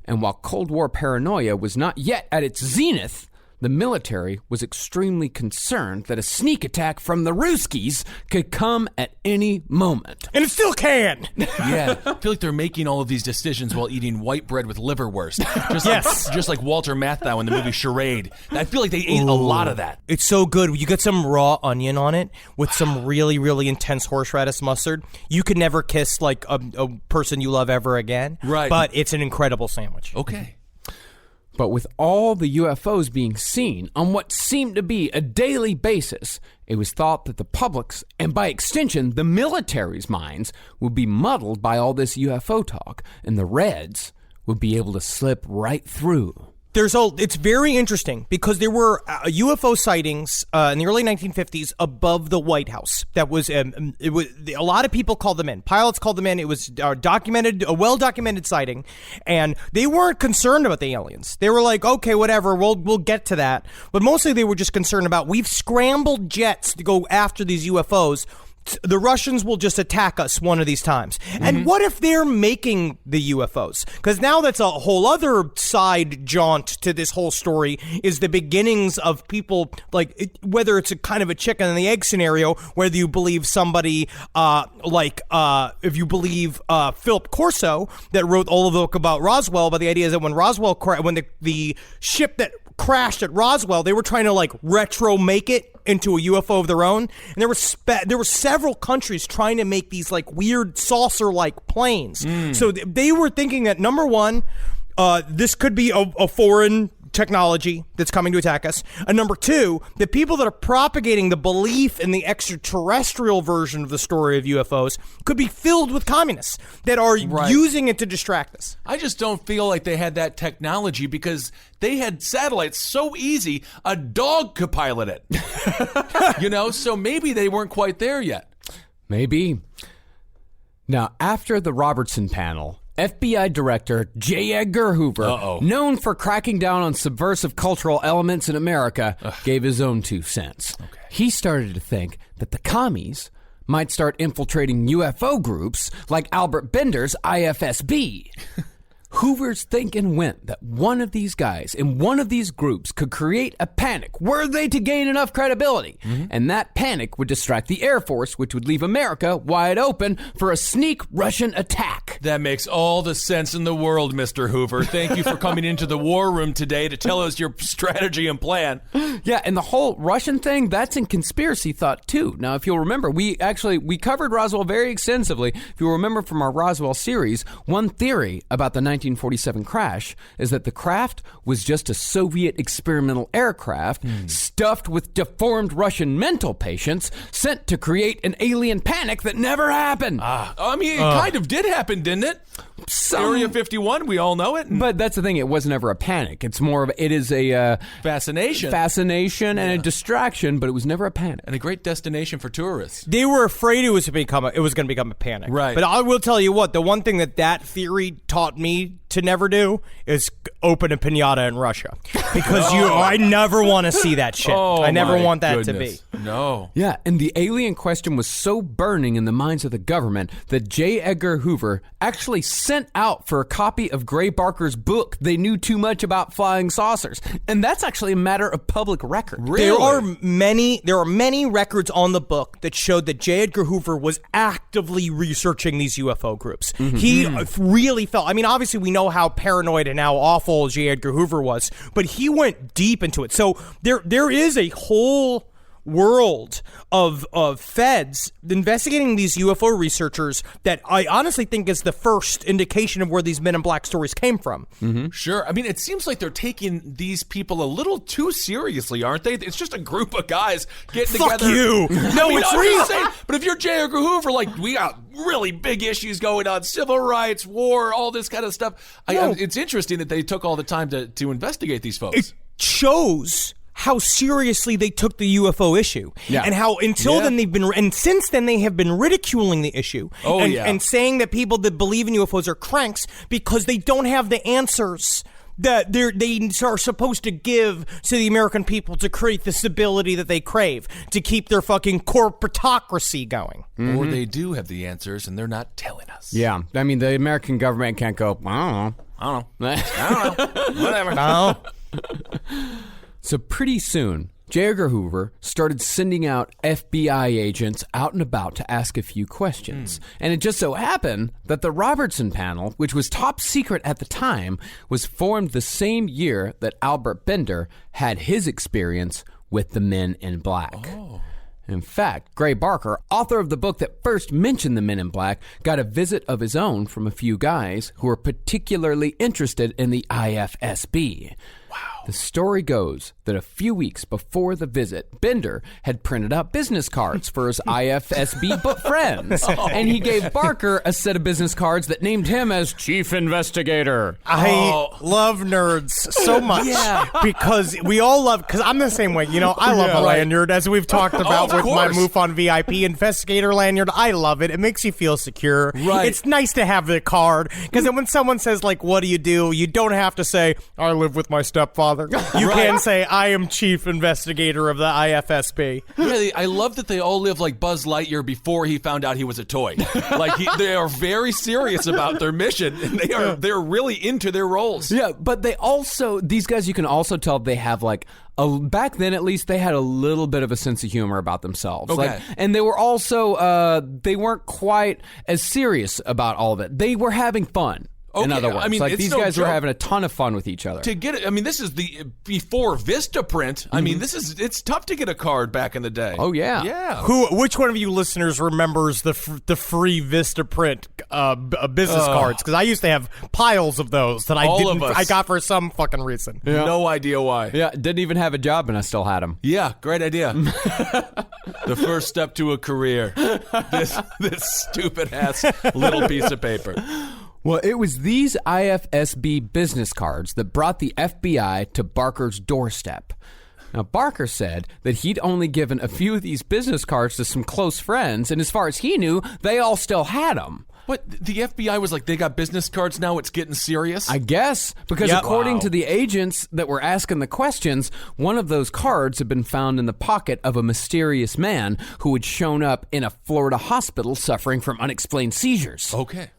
And while Cold War paranoia was not yet at its zenith, the military was extremely concerned that a sneak attack from the Ruskies could come at any moment. And it still can! Yeah, I feel like they're making all of these decisions while eating white bread with liverwurst. Just like Walter Matthau in the movie Charade. I feel like they ate a lot of that. It's so good. You get some raw onion on it with some really, really intense horseradish mustard. You could never kiss like a person you love ever again. Right. But it's an incredible sandwich. Okay. But with all the UFOs being seen on what seemed to be a daily basis, it was thought that the public's, and by extension, the military's minds would be muddled by all this UFO talk, and the Reds would be able to slip right through It's very interesting because there were UFO sightings in the early 1950s above the White House. That was a lot of people called them in. Pilots called them in. It was a well-documented sighting, and they weren't concerned about the aliens. They were like, okay, whatever, we'll get to that. But mostly they were just concerned about, we've scrambled jets to go after these UFOs. The Russians will just attack us one of these times. And what if they're making the UFOs? Because now that's a whole other side jaunt to this whole story, is the beginnings of people, like, whether it's a kind of a chicken and the egg scenario, whether you believe somebody if you believe Philip Corso, that wrote all of the book about Roswell, but the idea is that when Roswell, when the ship that crashed at Roswell, they were trying to like retro make it into a UFO of their own, and there were several countries trying to make these like weird saucer-like planes. So they were thinking that, number one, this could be a foreign technology that's coming to attack us, and number two, the people that are propagating the belief in the extraterrestrial version of the story of UFOs could be filled with communists that are using it to distract us. I just don't feel like they had that technology because they had satellites so easy, a dog could pilot it. So maybe they weren't quite there yet. Maybe. Now, after the Robertson panel, FBI Director J. Edgar Hoover, known for cracking down on subversive cultural elements in America, gave his own 2 cents. Okay. He started to think that the commies might start infiltrating UFO groups like Albert Bender's IFSB. Hoover's thinking went that one of these guys in one of these groups could create a panic were they to gain enough credibility. And that panic would distract the Air Force, which would leave America wide open for a sneak Russian attack. That makes all the sense in the world, Mr. Hoover. Thank you for coming into the war room today to tell us your strategy and plan. Yeah, and the whole Russian thing, that's in conspiracy thought, too. Now, if you'll remember, we covered Roswell very extensively. If you'll remember from our Roswell series, one theory about the 1947 crash is that the craft was just a Soviet experimental aircraft stuffed with deformed Russian mental patients sent to create an alien panic that never happened. It kind of did happen, didn't it? Area 51, we all know it. But that's the thing, it wasn't ever a panic. It's more of, it is a fascination and a distraction, but it was never a panic. And a great destination for tourists. They were afraid it was going to become a panic. Right. But I will tell you what, the one thing that theory taught me to never do is open a piñata in Russia. Because I never want to see that shit. I never want that to be. No. Yeah, and the alien question was so burning in the minds of the government that J. Edgar Hoover actually sent out for a copy of Gray Barker's book, They Knew Too Much About Flying Saucers. And that's actually a matter of public record. Really? There are many records on the book that showed that J. Edgar Hoover was actively researching these UFO groups. He really felt, obviously we know how paranoid and how awful J. Edgar Hoover was, but he went deep into it. So there is a whole world of feds investigating these UFO researchers that I honestly think is the first indication of where these Men in Black stories came from. Sure. It seems like they're taking these people a little too seriously, aren't they? It's just a group of guys getting Fuck together. you! No, it's real! Saying, but if you're J. Edgar Hoover, we got really big issues going on, civil rights, war, all this kind of stuff. It's interesting that they took all the time to investigate these folks. It shows how seriously they took the UFO issue. Yeah. And how then since then they have been ridiculing the issue. And saying that people that believe in UFOs are cranks because they don't have the answers that they are supposed to give to the American people to create the stability that they crave, to keep their fucking corporatocracy going. Or they do have the answers and they're not telling us. Yeah. The American government can't go, I don't know. Whatever. No. So pretty soon, J. Edgar Hoover started sending out FBI agents out and about to ask a few questions. And it just so happened that the Robertson panel, which was top secret at the time, was formed the same year that Albert Bender had his experience with the Men in Black. In fact, Gray Barker, author of the book that first mentioned the Men in Black, got a visit of his own from a few guys who were particularly interested in the IFSB. Wow. The story goes that a few weeks before the visit, Bender had printed out business cards for his IFSB friends, and he gave Barker a set of business cards that named him as Chief Investigator. I love nerds so much because we all love, because I'm the same way. I love a lanyard, as we've talked about with my MUFON VIP Investigator lanyard. I love it. It makes you feel secure. Right. It's nice to have the card, because then when someone says, like, what do? You don't have to say, I live with my stepfather. You can say, I am Chief Investigator of the IFSB. Yeah, I love that they all live like Buzz Lightyear before he found out he was a toy. Like they are very serious about their mission, and they're really into their roles. Yeah, but these guys, you can also tell they have like back then at least they had a little bit of a sense of humor about themselves. Okay. And they were also they weren't quite as serious about all of it. They were having fun. Okay, in other words, I mean, like it's these no guys joke. were having a ton of fun with each other. To get it, I mean, this is the before Vistaprint. I mean, it's tough to get a card back in the day. Oh yeah, yeah. Which one of you listeners remembers the free Vistaprint business cards? Because I used to have piles of those that I got for some fucking reason. Yeah. No idea why. Yeah, didn't even have a job and I still had them. Yeah, great idea. The first step to a career. This stupid ass little piece of paper. Well, it was these IFSB business cards that brought the FBI to Barker's doorstep. Now, Barker said that he'd only given a few of these business cards to some close friends, and as far as he knew, they all still had them. What? The FBI was like, they got business cards now, it's getting serious? I guess, because according to the agents that were asking the questions, one of those cards had been found in the pocket of a mysterious man who had shown up in a Florida hospital suffering from unexplained seizures. Okay.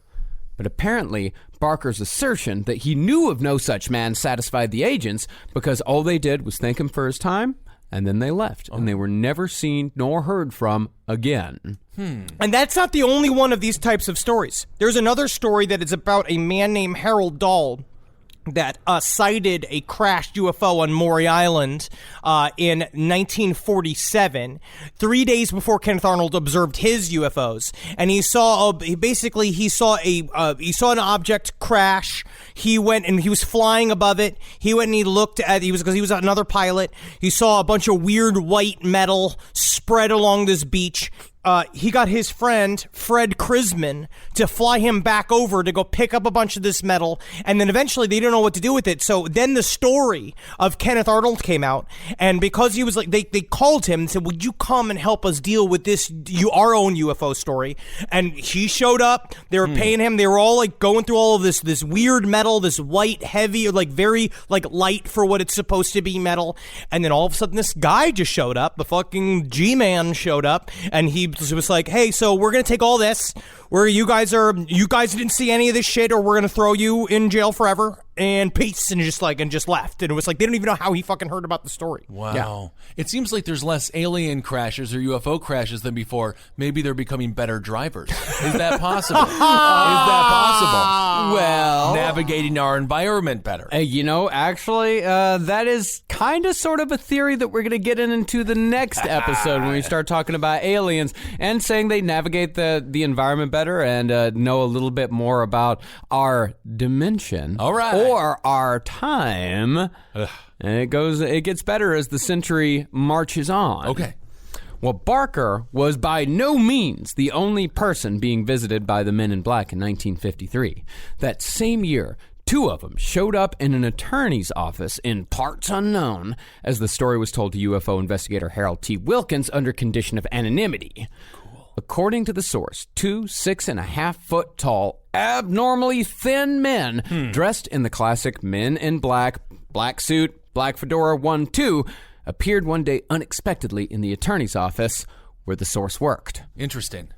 But apparently, Barker's assertion that he knew of no such man satisfied the agents because all they did was thank him for his time, and then they left, and they were never seen nor heard from again. And that's not the only one of these types of stories. There's another story that is about a man named Harold Dahl that sighted a crashed UFO on Maury Island in 1947, 3 days before Kenneth Arnold observed his UFOs, and he saw an object crash. He went and he was flying above it. He went and he looked at because he was another pilot. He saw a bunch of weird white metal spread along this beach. He got his friend, Fred Krisman, to fly him back over to go pick up a bunch of this metal, and then eventually they didn't know what to do with it. So then the story of Kenneth Arnold came out, and because he was like, they called him and said, would you come and help us deal with this, our own UFO story? And he showed up. They were paying him. They were all like going through all of this weird metal, this white, heavy, like very like light for what it's supposed to be metal. And then all of a sudden this guy just showed up, the fucking G-Man showed up, and he was like, hey, so we're going to take all this, where you guys didn't see any of this shit, or we're going to throw you in jail forever, and peace, and just left. And it was like, they don't even know how he fucking heard about the story. Wow. Yeah. It seems like there's less alien crashes or UFO crashes than before. Maybe they're becoming better drivers. Is that possible? Well, Navigating our environment better. Actually, that is kind of sort of a theory that we're going to get into the next episode when we start talking about aliens and saying they navigate the environment better and know a little bit more about our dimension. All right. Or our time. And it gets better as the century marches on. Okay. Well, Barker was by no means the only person being visited by the Men in Black in 1953. That same year, two of them showed up in an attorney's office in parts unknown, as the story was told to UFO investigator Harold T. Wilkins under condition of anonymity. According to the source, 2 6.5-foot tall, abnormally thin men dressed in the classic Men in Black, black suit, black fedora 1-2 appeared one day unexpectedly in the attorney's office where the source worked. Interesting.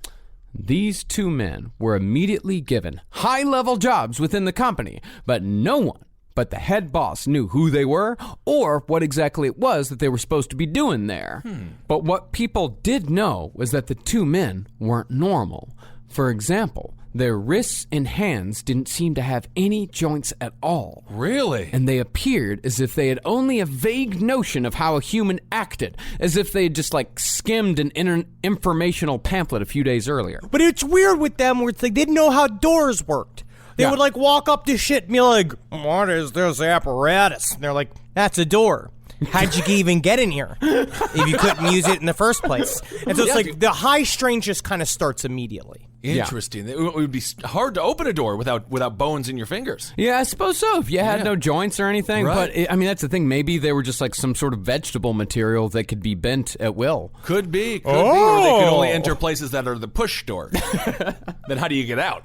These two men were immediately given high-level jobs within the company, but no one but the head boss knew who they were or what exactly it was that they were supposed to be doing there. But what people did know was that the two men weren't normal. For example, their wrists and hands didn't seem to have any joints at all. Really? And they appeared as if they had only a vague notion of how a human acted, as if they had just skimmed an informational pamphlet a few days earlier. But it's weird with them where it's like they didn't know how doors worked. They would like walk up to shit and be like, "What is this apparatus?" And they're like, "That's a door. How'd you even get in here if you couldn't use it in the first place?" And so it's like the high strangeness kind of starts immediately. Interesting. It would be hard to open a door without bones in your fingers. Yeah, I suppose so. If you had no joints or anything. Right. But, I mean, that's the thing. Maybe they were just like some sort of vegetable material that could be bent at will. Could be. Or they could only enter places that are the push door. Then how do you get out?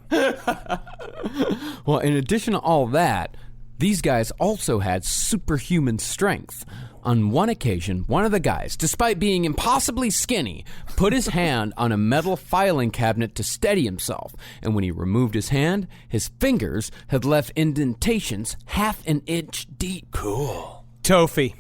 Well, in addition to all that, these guys also had superhuman strength. On one occasion, one of the guys, despite being impossibly skinny, put his hand on a metal filing cabinet to steady himself, and when he removed his hand, his fingers had left indentations half an inch deep. Cool. Tofi.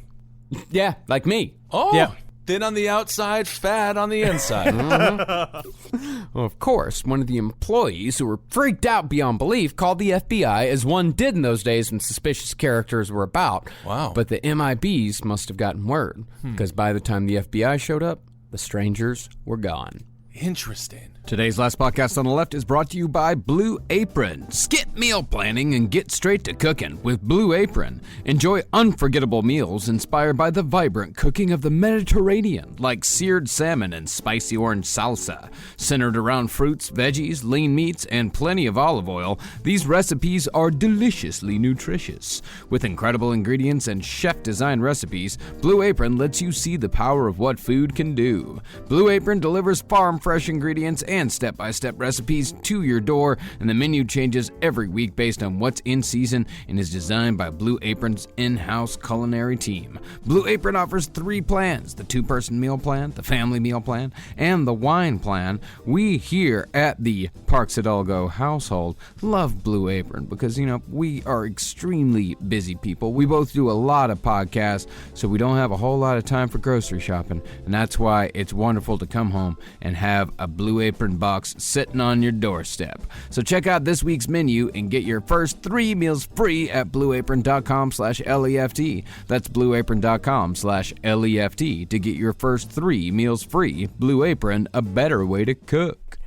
Yeah, like me. Oh, yeah. Thin on the outside, fat on the inside. Well, of course, one of the employees, who were freaked out beyond belief, called the FBI, as one did in those days when suspicious characters were about. Wow. But the MIBs must have gotten word, because by the time the FBI showed up, the strangers were gone. Interesting. Today's last podcast on the left is brought to you by Blue Apron. Skip meal planning and get straight to cooking with Blue Apron. Enjoy unforgettable meals inspired by the vibrant cooking of the Mediterranean, like seared salmon and spicy orange salsa. Centered around fruits, veggies, lean meats, and plenty of olive oil, these recipes are deliciously nutritious. With incredible ingredients and chef-designed recipes, Blue Apron lets you see the power of what food can do. Blue Apron delivers farm-fresh ingredients and step-by-step recipes to your door, and the menu changes every week based on what's in season and is designed by Blue Apron's in-house culinary team. Blue Apron offers 3 plans: the 2-person meal plan, the family meal plan, and the wine plan. We here at the Parks Hidalgo household love Blue Apron because, we are extremely busy people. We both do a lot of podcasts, so we don't have a whole lot of time for grocery shopping, and that's why it's wonderful to come home and have a Blue Apron box sitting on your doorstep. So check out this week's menu and get your first 3 meals free at blueapron.com/LEFT. That's blueapron.com/LEFT to get your first 3 meals free. Blue Apron, a better way to cook.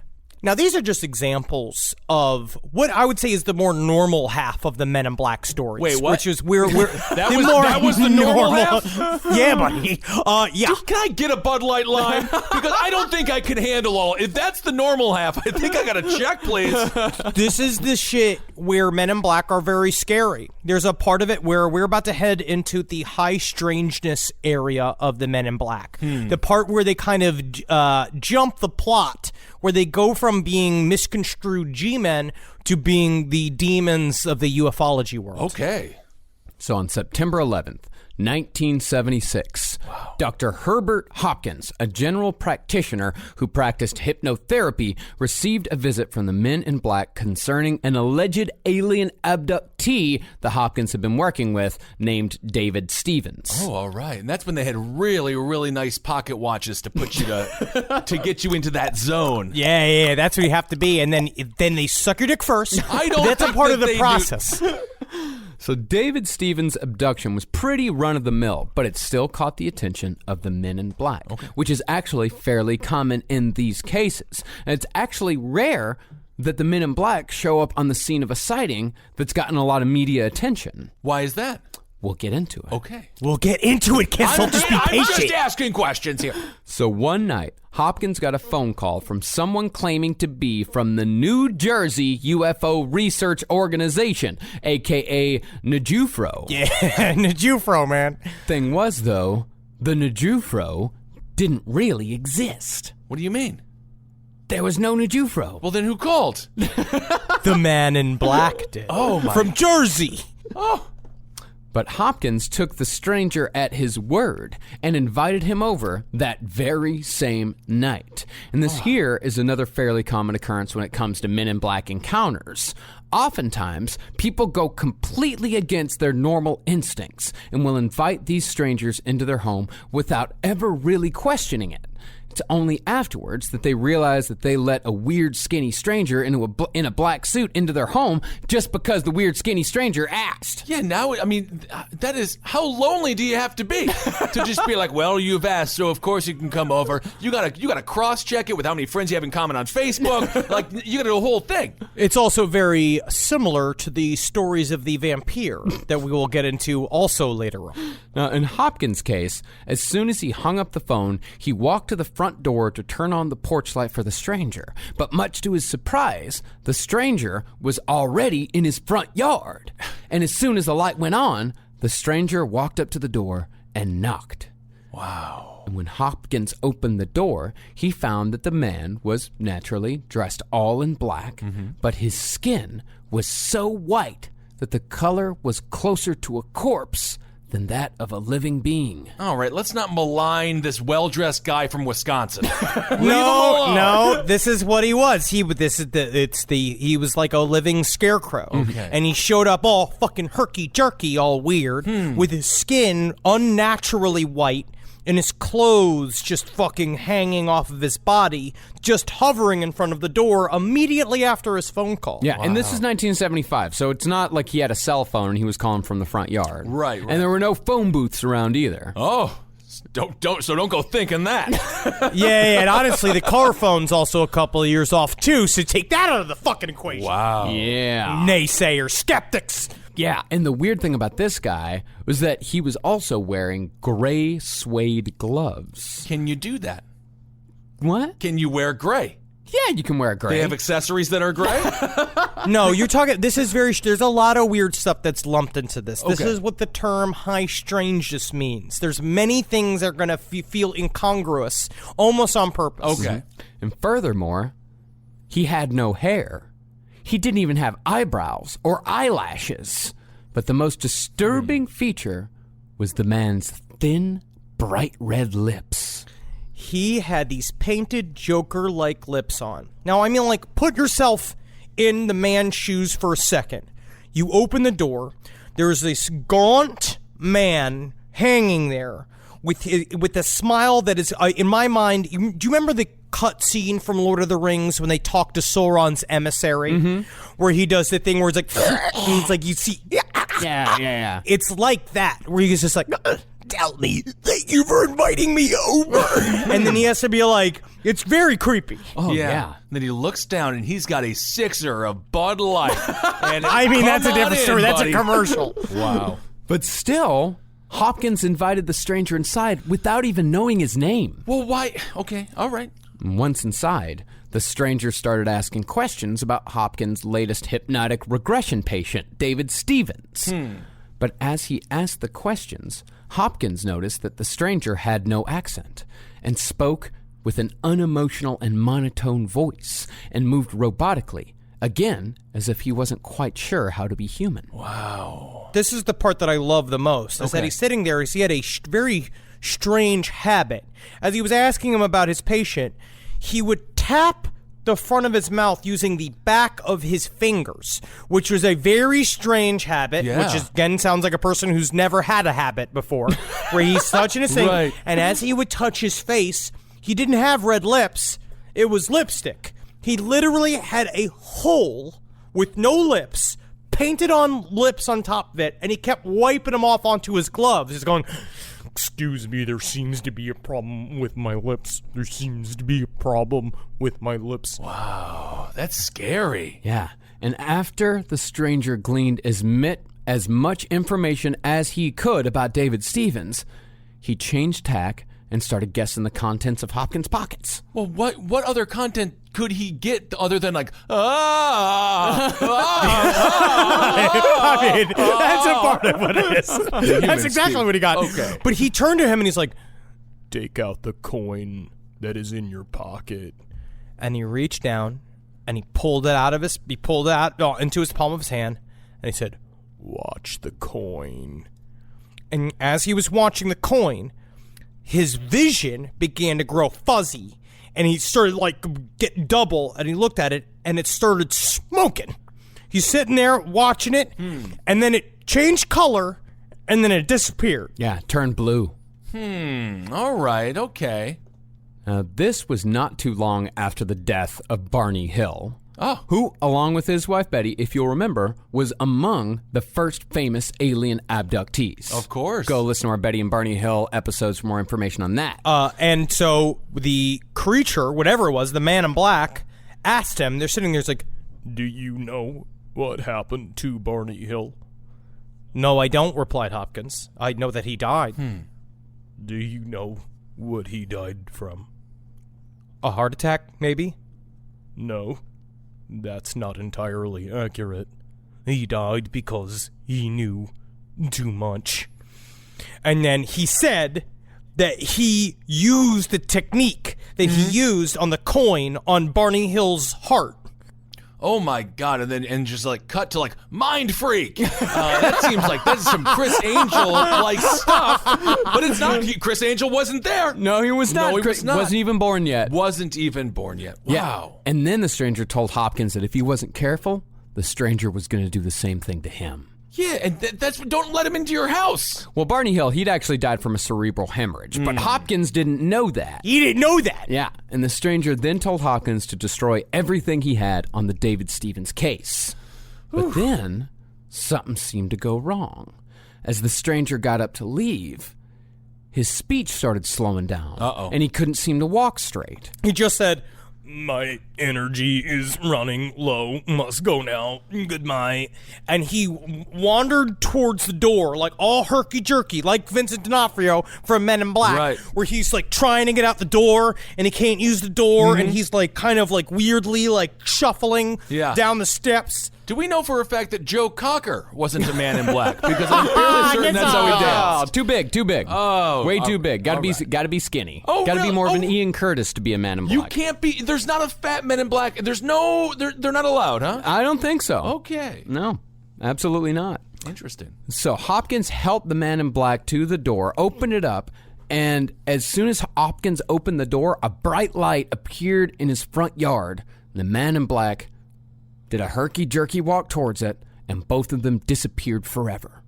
Now, these are just examples of what I would say is the more normal half of the Men in Black stories. Wait, what? Which is we're That was the normal half? Yeah, buddy. Yeah. Can I get a Bud Light lime? Because I don't think I can handle all. If that's the normal half, I think I got to check, please. This is the shit where Men in Black are very scary. There's a part of it where we're about to head into the high strangeness area of the Men in Black. The part where they kind of jump the plot, where they go from being misconstrued G-men to being the demons of the ufology world. Okay. So on September 11th, 1976, Dr. Herbert Hopkins, a general practitioner who practiced hypnotherapy, received a visit from the Men in Black concerning an alleged alien abductee the Hopkins had been working with, named David Stevens. Oh, all right. And that's when they had really, really nice pocket watches to put you to get you into that zone. Yeah, that's what you have to be, and then they suck your dick first. I don't That's a think part that of the they do. process. So David Stevens' abduction was pretty run-of-the-mill, but it still caught the attention of the Men in Black, which is actually fairly common in these cases. And it's actually rare that the Men in Black show up on the scene of a sighting that's gotten a lot of media attention. Why is that? We'll get into it. Okay. We'll get into it, Kissel. Just be I'm patient. just asking questions here. So one night, Hopkins got a phone call from someone claiming to be from the New Jersey UFO Research Organization, a.k.a. NJUFRO. Yeah, Najufro, man. Thing was, though, the NJUFRO didn't really exist. What do you mean? There was no NJUFRO. Well, then who called? The Man in Black did. Oh, my. From Jersey. Oh. But Hopkins took the stranger at his word and invited him over that very same night. And this here is another fairly common occurrence when it comes to Men in Black encounters. Oftentimes, people go completely against their normal instincts and will invite these strangers into their home without ever really questioning it. It's only afterwards that they realize that they let a weird skinny stranger in a black suit into their home just because the weird skinny stranger asked. Yeah, now, I mean, that is, how lonely do you have to be to just be like, well, you've asked, so of course you can come over. You gotta cross-check it with how many friends you have in common on Facebook. Like, you gotta do a whole thing. It's also very similar to the stories of the vampire that we will get into also later on. Now, in Hopkins' case, as soon as he hung up the phone, he walked to the front door to turn on the porch light for the stranger. But much to his surprise, the stranger was already in his front yard. And as soon as the light went on, the stranger walked up to the door and knocked. Wow. And when Hopkins opened the door, he found that the man was naturally dressed all in black, but his skin was so white that the color was closer to a corpse than that of a living being. All right, let's not malign this well-dressed guy from Wisconsin. No, this is what he was. He was like a living scarecrow. Okay. And he showed up all fucking herky-jerky, all weird, with his skin unnaturally white, and his clothes just fucking hanging off of his body, just hovering in front of the door immediately after his phone call. Yeah, and this is 1975, so it's not like he had a cell phone and he was calling from the front yard. Right. And there were no phone booths around either. Oh, don't go thinking that. Yeah, and honestly, the car phone's also a couple of years off, too, so take that out of the fucking equation. Wow. Yeah. Naysayers, skeptics. Yeah, and the weird thing about this guy was that he was also wearing gray suede gloves. Can you do that? What? Can you wear gray? Yeah, you can wear gray. They have accessories that are gray? No, you're talking, this is there's a lot of weird stuff that's lumped into this. This Okay. is what the term high strangeness means. There's many things that are going to feel incongruous, almost on purpose. Okay. And furthermore, he had no hair. He didn't even have eyebrows or eyelashes. But the most disturbing feature was the man's thin, bright red lips. He had these painted Joker-like lips on. Now, I mean, like, put yourself in the man's shoes for a second. You open the door. There's this gaunt man hanging there with a smile that is, in my mind, do you remember the cut scene from Lord of the Rings when they talk to Sauron's emissary? Where he does the thing where it's like, and it's like, you see... Yeah. It's like that, where he's just like, tell me, thank you for inviting me over. And then he has to be like, it's very creepy. Oh, yeah. Then he looks down and he's got a sixer of Bud Light. And I mean, that's a come on different in, story. That's buddy. a commercial. Wow. But still, Hopkins invited the stranger inside without even knowing his name. Well, why? Okay, all right. Once inside, the stranger started asking questions about Hopkins' latest hypnotic regression patient, David Stevens. But as he asked the questions, Hopkins noticed that the stranger had no accent and spoke with an unemotional and monotone voice and moved robotically, again, as if he wasn't quite sure how to be human. Wow. This is the part that I love the most, is that he's sitting there, he had a very strange habit. As he was asking him about his patient, he would tap the front of his mouth using the back of his fingers, which was a very strange habit, which is, again, sounds like a person who's never had a habit before, where he's touching his thing, Right. and as he would touch his face, he didn't have red lips, it was lipstick. He literally had a hole with no lips, painted on lips on top of it, and he kept wiping them off onto his gloves. He's going, Excuse me, there seems to be a problem with my lips. There seems to be a problem with my lips. Wow, that's scary. Yeah, and after the stranger gleaned as much information as he could about David Stevens, he changed tack and started guessing the contents of Hopkins' pockets. Well, what other content could he get other than like, I mean, that's a part of what it is. That's exactly speak. what he got. Okay. But he turned to him and he's like, Take out the coin that is in your pocket. and he reached down and he pulled it out into his palm of his hand, and he said, Watch the coin. and as he was watching the coin, his vision began to grow fuzzy, and he started like get double, and he looked at it and it started smoking. He's sitting there watching it, and then it changed color, and then it disappeared. Yeah, turned blue. all right, okay. This was not too long after the death of Barney Hill, who, along with his wife Betty, if you'll remember, was among the first famous alien abductees. Of course. Go listen to our Betty and Barney Hill episodes for more information on that. And so the creature, whatever it was, the man in black, asked him, they're sitting there, it's like, Do you know what happened to Barney Hill? no, I don't, replied Hopkins. I know that he died. Do you know what he died from? A heart attack, maybe? No, that's not entirely accurate. He died because he knew too much. And then he said that he used the technique that he used on the coin on Barney Hill's heart. Oh my God! And just like cut to like mind freak. That seems like that's some Chris Angel like stuff, but it's not. Chris Angel wasn't there. No, he was not. No, he Chris was not. Wasn't even born yet. Wasn't even born yet. Yeah. Wow. And then the stranger told Hopkins that if he wasn't careful, the stranger was going to do the same thing to him. Yeah, and that's don't let him into your house. Well, Barney Hill, he'd actually died from a cerebral hemorrhage, but Hopkins didn't know that. He didn't know that. Yeah, and the stranger then told Hopkins to destroy everything he had on the David Stevens case. But then, something seemed to go wrong. As the stranger got up to leave, his speech started slowing down. And he couldn't seem to walk straight. He just said, My energy is running low. Must go now. Goodbye. and he wandered towards the door, like all herky-jerky, like Vincent D'Onofrio from Men in Black, Right. where he's like trying to get out the door, and he can't use the door, and he's like kind of like weirdly like shuffling down the steps. Do we know for a fact that Joe Cocker wasn't a man in black? Because I'm fairly certain that's how he Oh, danced. too big. Oh, way too big. Gotta all be skinny. Oh, gotta be really? more of an Oh. Ian Curtis to be a man in You black. can't be. There's not a fat man in black. There's no. They're not allowed, huh? I don't think so. Okay. No, absolutely not. Interesting. So Hopkins helped the man in black to the door, opened it up, and as soon as Hopkins opened the door, a bright light appeared in his front yard. The man in black did a herky-jerky walk towards it, and both of them disappeared forever.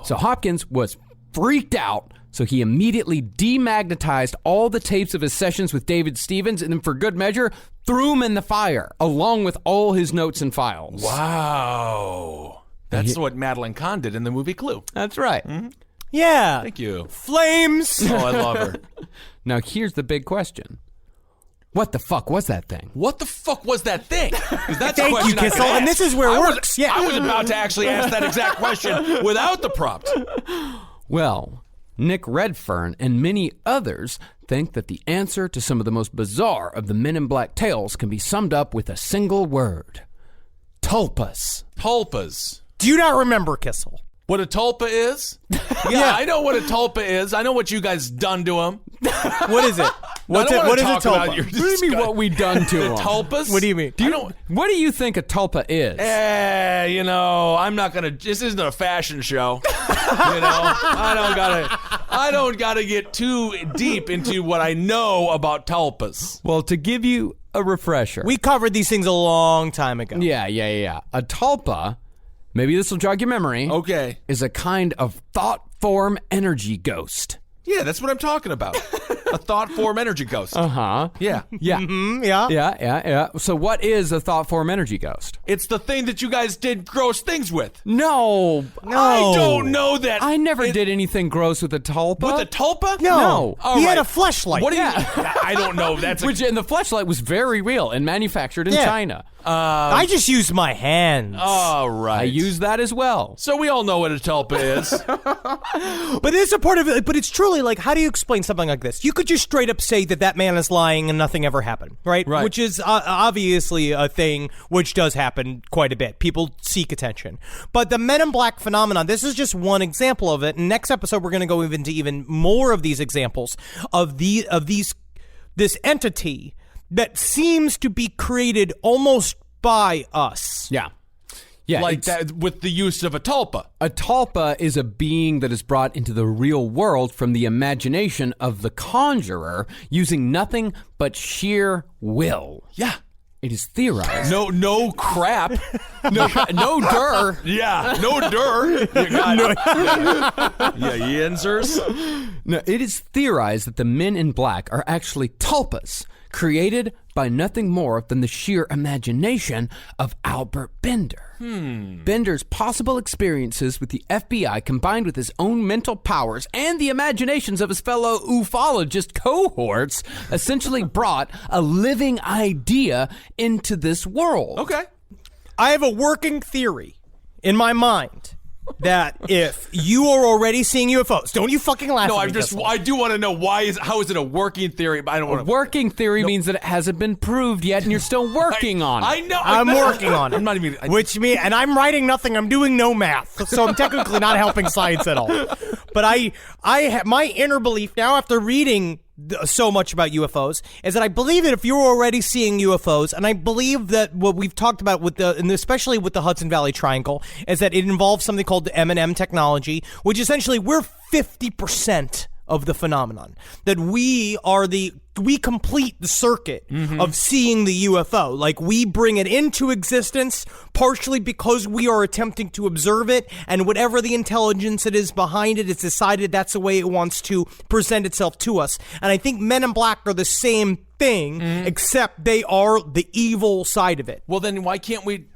So Hopkins was freaked out, so he immediately demagnetized all the tapes of his sessions with David Stevens, and then for good measure, threw them in the fire, along with all his notes and files. Wow. That's what Madeline Kahn did in the movie Clue. That's right. Yeah. Thank you. Flames. Oh, I love her. Now here's the big question. What the fuck was that thing? What the fuck was that thing? 'Cause that's a Thank you, question I could Kissel, and ask. this is where it I was- works. Yeah. I was about to actually ask that exact question without the prompt. Well, Nick Redfern and many others think that the answer to some of the most bizarre of the Men in Black tales can be summed up with a single word. Tulpas. Tulpas. Do you not remember, Kissel? What a tulpa is? Yeah, I know what a tulpa is. I know what you guys done to him. What is it? What is a tulpa? What do you mean what we done to him? Tulpas? What do you mean? What do you think a tulpa is? You know, I'm not gonna. This isn't a fashion show. I don't gotta get too deep into what I know about tulpas. Well, to give you a refresher. We covered these things a long time ago. Yeah. A tulpa, maybe this will jog your memory, Okay. is a kind of thought form energy ghost. Yeah, that's what I'm talking about. A thought form energy ghost. Uh-huh. Yeah. Yeah. Yeah. Yeah. So what is a thought form energy ghost? It's the thing that you guys did gross things with. No. I don't know that. I never did anything gross with a tulpa. With a tulpa? No. All He had right. a fleshlight. What do you? I don't know. That's a, And the fleshlight was very real and manufactured in Yeah. China. I just used my hands. all right. I used that as well. So we all know what a tulpa is. But it's a part of it. But it's truly like, how do you explain something like this? You could just straight up say that man is lying and nothing ever happened, right? Right. Which is obviously a thing which does happen quite a bit. People seek attention. But the Men in Black phenomenon, this is just one example of it. And next episode, we're going to go into even more of these examples of this entity that seems to be created almost by us. Yeah. Yeah. Like it's- that with the use of a tulpa. A tulpa is a being that is brought into the real world from the imagination of the conjurer using nothing but sheer will. Yeah. it is theorized. No crap. No dur. Yeah, no dur. You got yinzers. No, it is theorized that the men in black are actually tulpas, created by nothing more than the sheer imagination of Albert Bender. Bender's possible experiences with the FBI combined with his own mental powers and the imaginations of his fellow ufologist cohorts essentially brought a living idea into this world. Okay. I have a working theory in my mind that if you are already seeing UFOs, don't you fucking laugh No, at me, I do want to know how is it a working theory? But I don't want to. Working theory means that it hasn't been proved yet and you're still working on it. I know. I'm working on it. I'm not even. Which means, and I'm writing nothing. I'm doing no math, so I'm technically not helping science at all. But I have my inner belief now after reading so much about UFOs is that I believe that if you're already seeing UFOs, and I believe that what we've talked about with and especially with the Hudson Valley Triangle, is that it involves something called the M&M technology, which essentially we're 50% of the phenomenon. That we complete the circuit of seeing the UFO. Like, we bring it into existence partially because we are attempting to observe it, and whatever the intelligence it is behind it, it's decided that's the way it wants to present itself to us. And I think Men in Black are the same thing, except they are the evil side of it. Well, then why can't we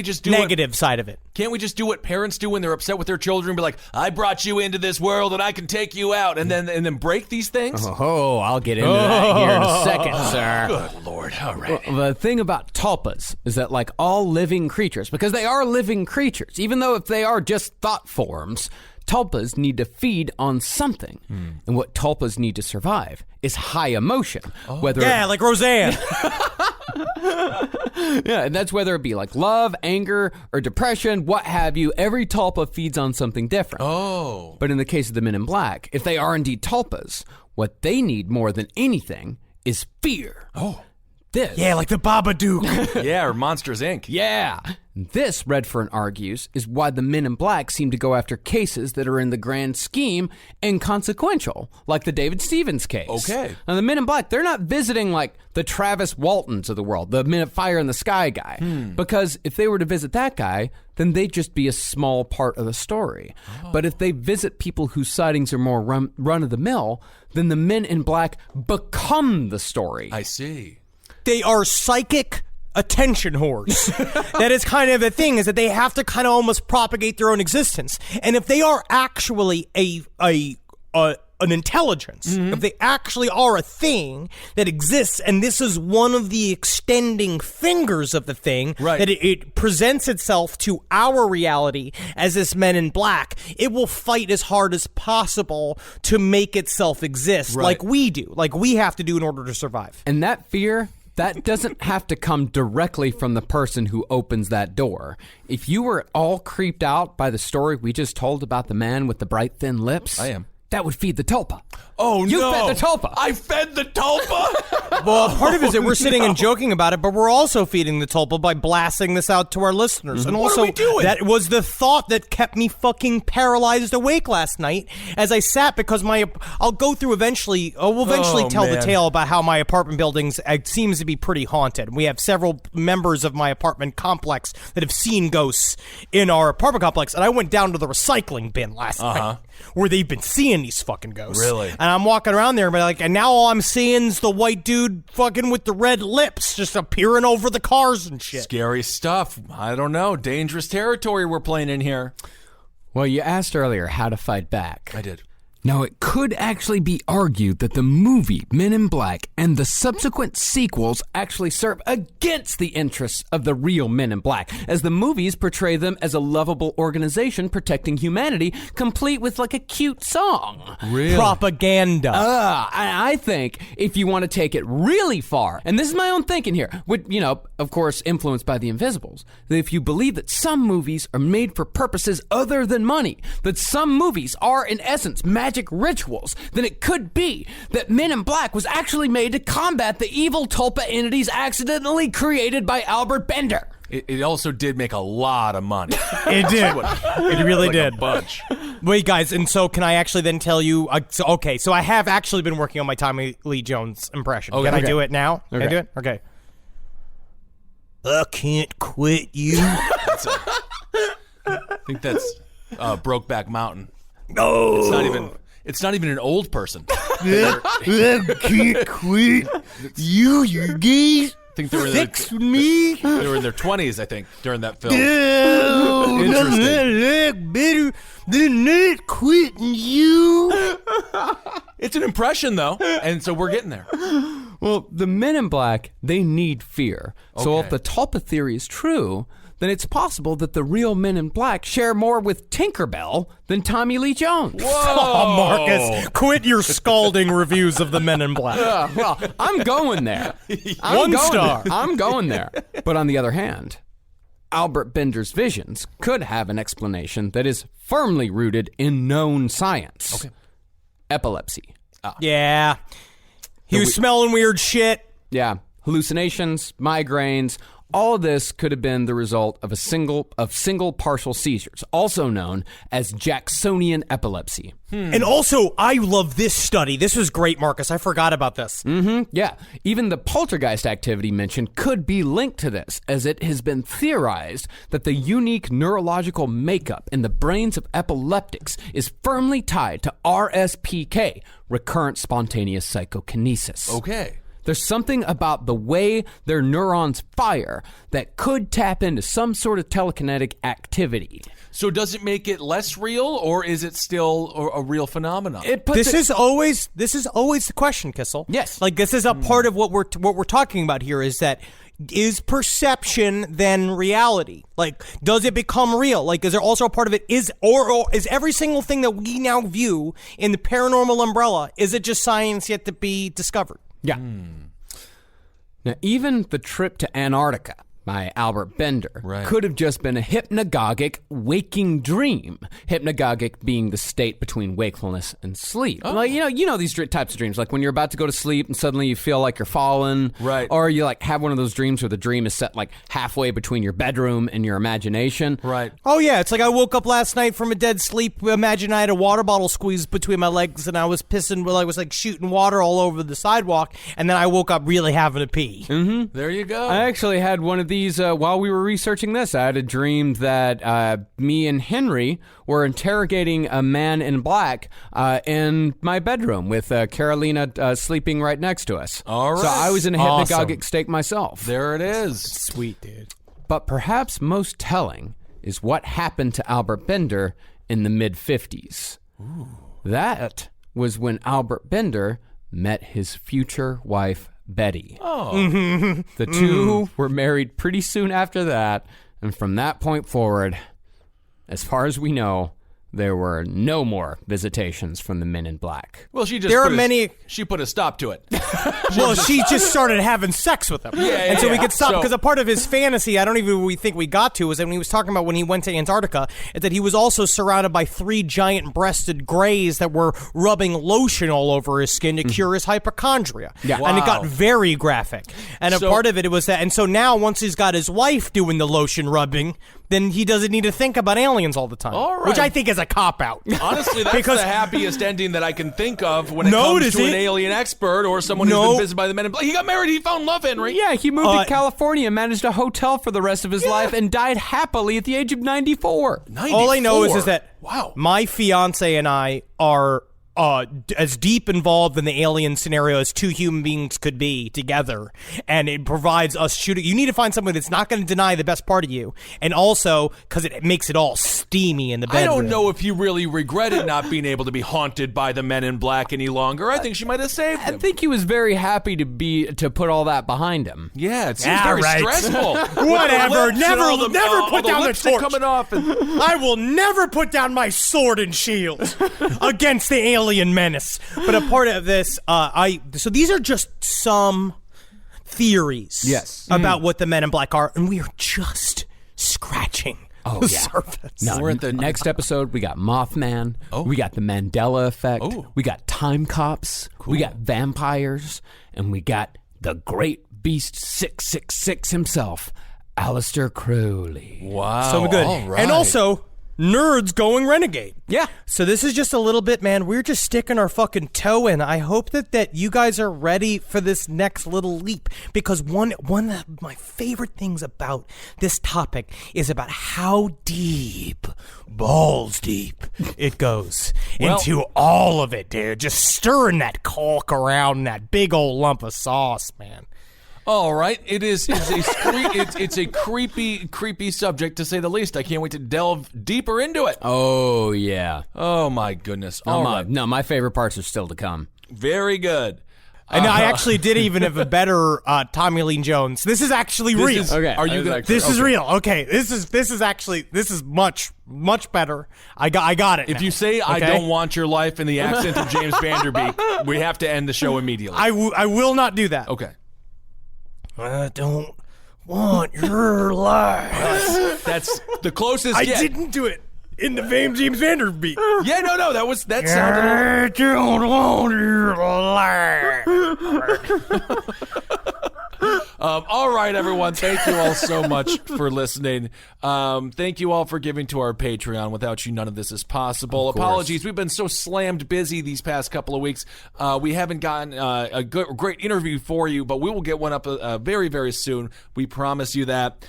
just do Negative side of it. Can't we just do what parents do when they're upset with their children? Be like, I brought you into this world and I can take you out, and then break these things? Oh, I'll get into that here in a second, sir. Good Lord, all right. Well, the thing about tulpas is that, like all living creatures, because they are living creatures, even though if they are just thought forms, tulpas need to feed on something. And what tulpas need to survive is high emotion. Whether Like Roseanne. Yeah, and that's whether it be like love, anger, or depression, what have you. Every tulpa feeds on something different. Oh. But in the case of the Men in Black, if they are indeed tulpas, what they need more than anything is fear. Oh. This. Yeah, like the Babadook. Yeah, or Monsters, Inc. Yeah. This, Redfern argues, is why the Men in Black seem to go after cases that are in the grand scheme inconsequential, like the David Stevens case. Okay. Now, the Men in Black, they're not visiting like the Travis Waltons of the world, the Men of Fire in the Sky guy, because if they were to visit that guy, then they'd just be a small part of the story. But if they visit people whose sightings are more run-of-the-mill, then the Men in Black become the story. I see. They are psychic attention whores. That is kind of the thing, is that they have to kind of almost propagate their own existence. And if they are actually an intelligence, if they actually are a thing that exists, and this is one of the extending fingers of the thing, right, that it presents itself to our reality as this Men in Black, it will fight as hard as possible to make itself exist, right, like we do, like we have to do in order to survive. And that fear, that doesn't have to come directly from the person who opens that door. If you were all creeped out by the story we just told about the man with the bright thin lips, I am. That would feed the tulpa. Oh, you no. fed the tulpa. I fed the tulpa? Well, part of it is that we're sitting and joking about it, but we're also feeding the tulpa by blasting this out to our listeners. And What also, are we doing? that was the thought that kept me fucking paralyzed awake last night as I sat, because I'll go through eventually, we'll eventually tell the tale about how my apartment buildings seems to be pretty haunted. We have several members of my apartment complex that have seen ghosts in our apartment complex, and I went down to the recycling bin last night, where they've been seeing these fucking ghosts. Really? And I'm walking around there, and now all I'm seeing is the white dude fucking with the red lips just appearing over the cars and shit. Scary stuff. I don't know. Dangerous territory we're playing in here. Well, you asked earlier how to fight back. I did. Now, it could actually be argued that the movie Men in Black and the subsequent sequels actually serve against the interests of the real Men in Black, as the movies portray them as a lovable organization protecting humanity, complete with like a cute song. Really? Propaganda. I think if you want to take it really far, and this is my own thinking here, with, of course, influenced by the Invisibles, that if you believe that some movies are made for purposes other than money, that some movies are, in essence, magic rituals, then it could be that Men in Black was actually made to combat the evil tulpa entities accidentally created by Albert Bender. It also did make a lot of money. It did. It really did. A bunch. Wait, guys, and so can I actually then tell you? So I have actually been working on my Tommy Lee Jones impression. Okay. Can I do it now? Can I Okay. do it? Okay. I can't quit you. I think that's Brokeback Mountain. No. It's not even an old person. I can't quit you guys. I think they were Fix me. They were in their 20s, I think, during that film. No, Interesting. better than not quitting you. It's an impression, though, and so we're getting there. Well, the Men in Black, they need fear. So Okay. if the Tulpa theory is true, then it's possible that the real Men in Black share more with Tinkerbell than Tommy Lee Jones. Oh, Marcus, quit your scalding reviews of the Men in Black. Well, I'm going there. One star. I'm going there. But on the other hand, Albert Bender's visions could have an explanation that is firmly rooted in known science. Okay. Epilepsy. Yeah. He was smelling weird shit. Yeah. Hallucinations, migraines, all of this could have been the result of single partial seizures, also known as Jacksonian epilepsy. And also, I love this study. This was great, Marcus. I forgot about this. Yeah, even the poltergeist activity mentioned could be linked to this, as it has been theorized that the unique neurological makeup in the brains of epileptics is firmly tied to RSPK, recurrent spontaneous psychokinesis. Okay. There's something about the way their neurons fire that could tap into some sort of telekinetic activity. So does it make it less real, or is it still a real phenomenon? This is always the question, Kissel. Yes. Like, this is a part of what we're talking about here, is that is perception then reality? Like, does it become real? Like, is there also a part of it or is every single thing that we now view in the paranormal umbrella, is it just science yet to be discovered? Yeah. Now, even the trip to Antarctica by Albert Bender could have just been a hypnagogic waking dream. Hypnagogic being the state between wakefulness and sleep. Like, you know these types of dreams, like when you're about to go to sleep and suddenly you feel like you're falling. Right. Or you like have one of those dreams where the dream is set like halfway between your bedroom and your imagination. Right. Oh, yeah. It's like I woke up last night from a dead sleep. Imagine I had a water bottle squeezed between my legs and I was pissing while I was like shooting water all over the sidewalk. And then I woke up really having to pee. Mm-hmm. There you go. I actually had one of these while we were researching this. I had a dream that me and Henry were interrogating a man in black in my bedroom with Carolina sleeping right next to us. All right. So I was in a Awesome. hypnagogic state myself. There it is. Sweet, dude. But perhaps most telling is what happened to Albert Bender in the mid-50s. That was when Albert Bender met his future wife, Betty. The two were married pretty soon after that, and from that point forward, as far as we know, there were no more visitations from the Men in Black. Well, she just she put a stop to it. Well, she just started having sex with him. And so we could stop, So- because a part of his fantasy, I don't even think we got to, was that when he was talking about when he went to Antarctica, is that he was also surrounded by 3 giant-breasted greys that were rubbing lotion all over his skin to cure his hypochondria. Yeah. And it got Wow. very graphic. And a So- part of it was that, and so now once he's got his wife doing the lotion rubbing, then he doesn't need to think about aliens all the time. All right. Which I think is a cop-out. Honestly, that's Because- the happiest ending that I can think of when it No, comes is to an it? alien expert or someone who's No. been visited by the Men in Black. He got married. He found love, Henry. Yeah, he moved Uh, to California, managed a hotel for the rest of his life, and died happily at the age of 94. 94. All I know is that Wow. my fiance and I are as deep involved in the alien scenario as 2 human beings could be together, and it provides us shooting. You need to find someone that's not going to deny the best part of you, and also because it makes it all steamy in the bedroom. I don't know if he really regretted not being able to be haunted by the Men in Black any longer. I think she might have saved I him. think he was very happy to put all that behind him. Yeah, it seems Yeah, very right. stressful. Whatever. With the lips and all Never put all down the lipstick torch. coming off. And, I will never put down my sword and shield against the alien menace. But a part of this, so these are just some theories Yes. about what the Men in Black are, and we are just scratching the surface. No, We're at the- next episode, we got Mothman. We got the Mandela Effect. We got time cops. We got vampires. And we got the great beast 666 himself, Aleister Crowley. wow. So good. All right. And also, nerds going renegade. Yeah. So this is just a little bit, man. We're just sticking our fucking toe in. I hope that you guys are ready for this next little leap, because one of my favorite things about this topic is about how deep, balls deep, it goes into all of it, dude. Just stirring that caulk around in that big old lump of sauce, man. All right, it's a creepy subject, to say the least. I can't wait to delve deeper into it. Oh, yeah. Oh, my goodness. All right. No, my favorite parts are still to come. Very good. And I actually did even have a better Tommy Lee Jones. This is actually real. Okay. Are you gonna? This is real. Okay, this is much better. I got it. If now. you say I Okay? don't want your life in the accent of James Vanderbeek, we have to end the show immediately. I will not do that. Okay. I don't want your life. That's the closest I yet. didn't do it in the famed James Vanderbeek. Yeah, no, that sounded. I don't want your life. All right, everyone. Thank you all so much for listening. Thank you all for giving to our Patreon. Without you, none of this is possible. Apologies. We've been so slammed busy these past couple of weeks. We haven't gotten a great interview for you, but we will get one up very, very soon. We promise you that.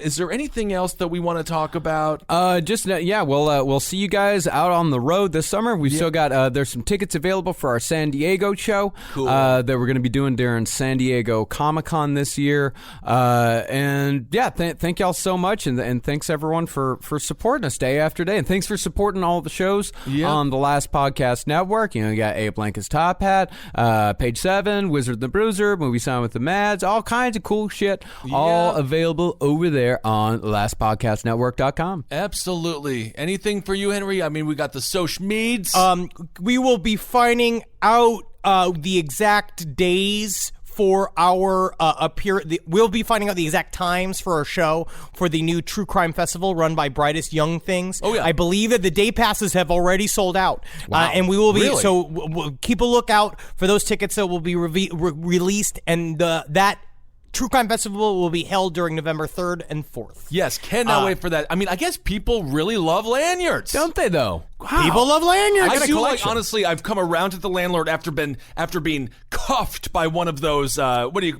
Is there anything else that we want to talk about? We'll see you guys out on the road this summer. We've still got there's some tickets available for our San Diego show that we're going to be doing during San Diego Comic-Con this year. Thank y'all so much, and thanks everyone for supporting us day after day, and thanks for supporting all the shows on the Last Podcast Network. You got Abe Blanca's Top Hat, Page 7, Wizard the Bruiser, Movie Sign with the Mads, all kinds of cool shit, all available over there on lastpodcastnetwork.com. Absolutely. Anything for you, Henry? I mean, we got the social meds. We will be finding out the exact days for our we'll be finding out the exact times for our show for the new True Crime Festival run by Brightest Young Things. Oh, yeah. I believe that the day passes have already sold out. Wow. And we will be, Really? so we'll keep a lookout for those tickets that will be released, and that True Crime Festival will be held during November 3rd and 4th. Yes, cannot wait for that. I mean, I guess people really love lanyards. Don't they, though? People love lanyards. I feel like, honestly, I've come around to the landlord after being cuffed by one of those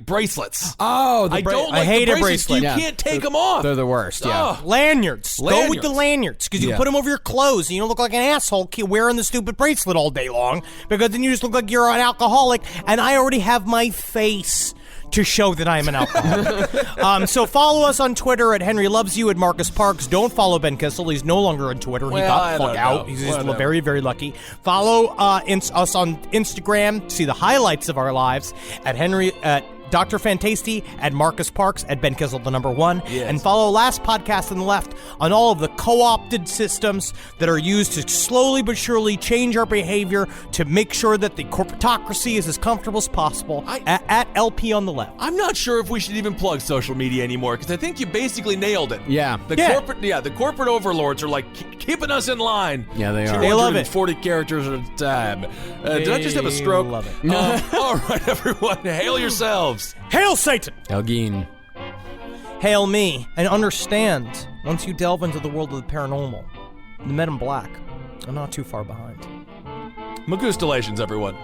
bracelets. Oh, I don't like I hate the a bracelets. bracelet. You Yeah. can't take them off. They're the worst, yeah. Ugh. Lanyards. Go with the lanyards, because you Yeah. can put them over your clothes and you don't look like an asshole wearing the stupid bracelet all day long, because then you just look like you're an alcoholic, and I already have my face to show that I am an alcoholic. So follow us on Twitter at Henry Loves You, at Marcus Parks. Don't follow Ben Kissel. He's no longer on Twitter. He Well, got I the fuck don't out. know. He's Whatever. very, very lucky. Follow us on Instagram to see the highlights of our lives at Dr. Fantasty, at Marcus Parks, at Ben Kissel, the number 1. Yes. And follow Last Podcast on the Left on all of the co-opted systems that are used to slowly but surely change our behavior to make sure that the corporatocracy is as comfortable as possible at LP on the Left. I'm not sure if we should even plug social media anymore, because I think you basically nailed it. Yeah. The corporate overlords are like keeping us in line. Yeah, they are. They love it. 40 characters at a time. Did I just have a stroke? Love it. All right, everyone, hail yourselves. Hail Satan! Elgin. Hail me, and understand, once you delve into the world of the paranormal, the Men in Black are not too far behind. Magustalations, everyone.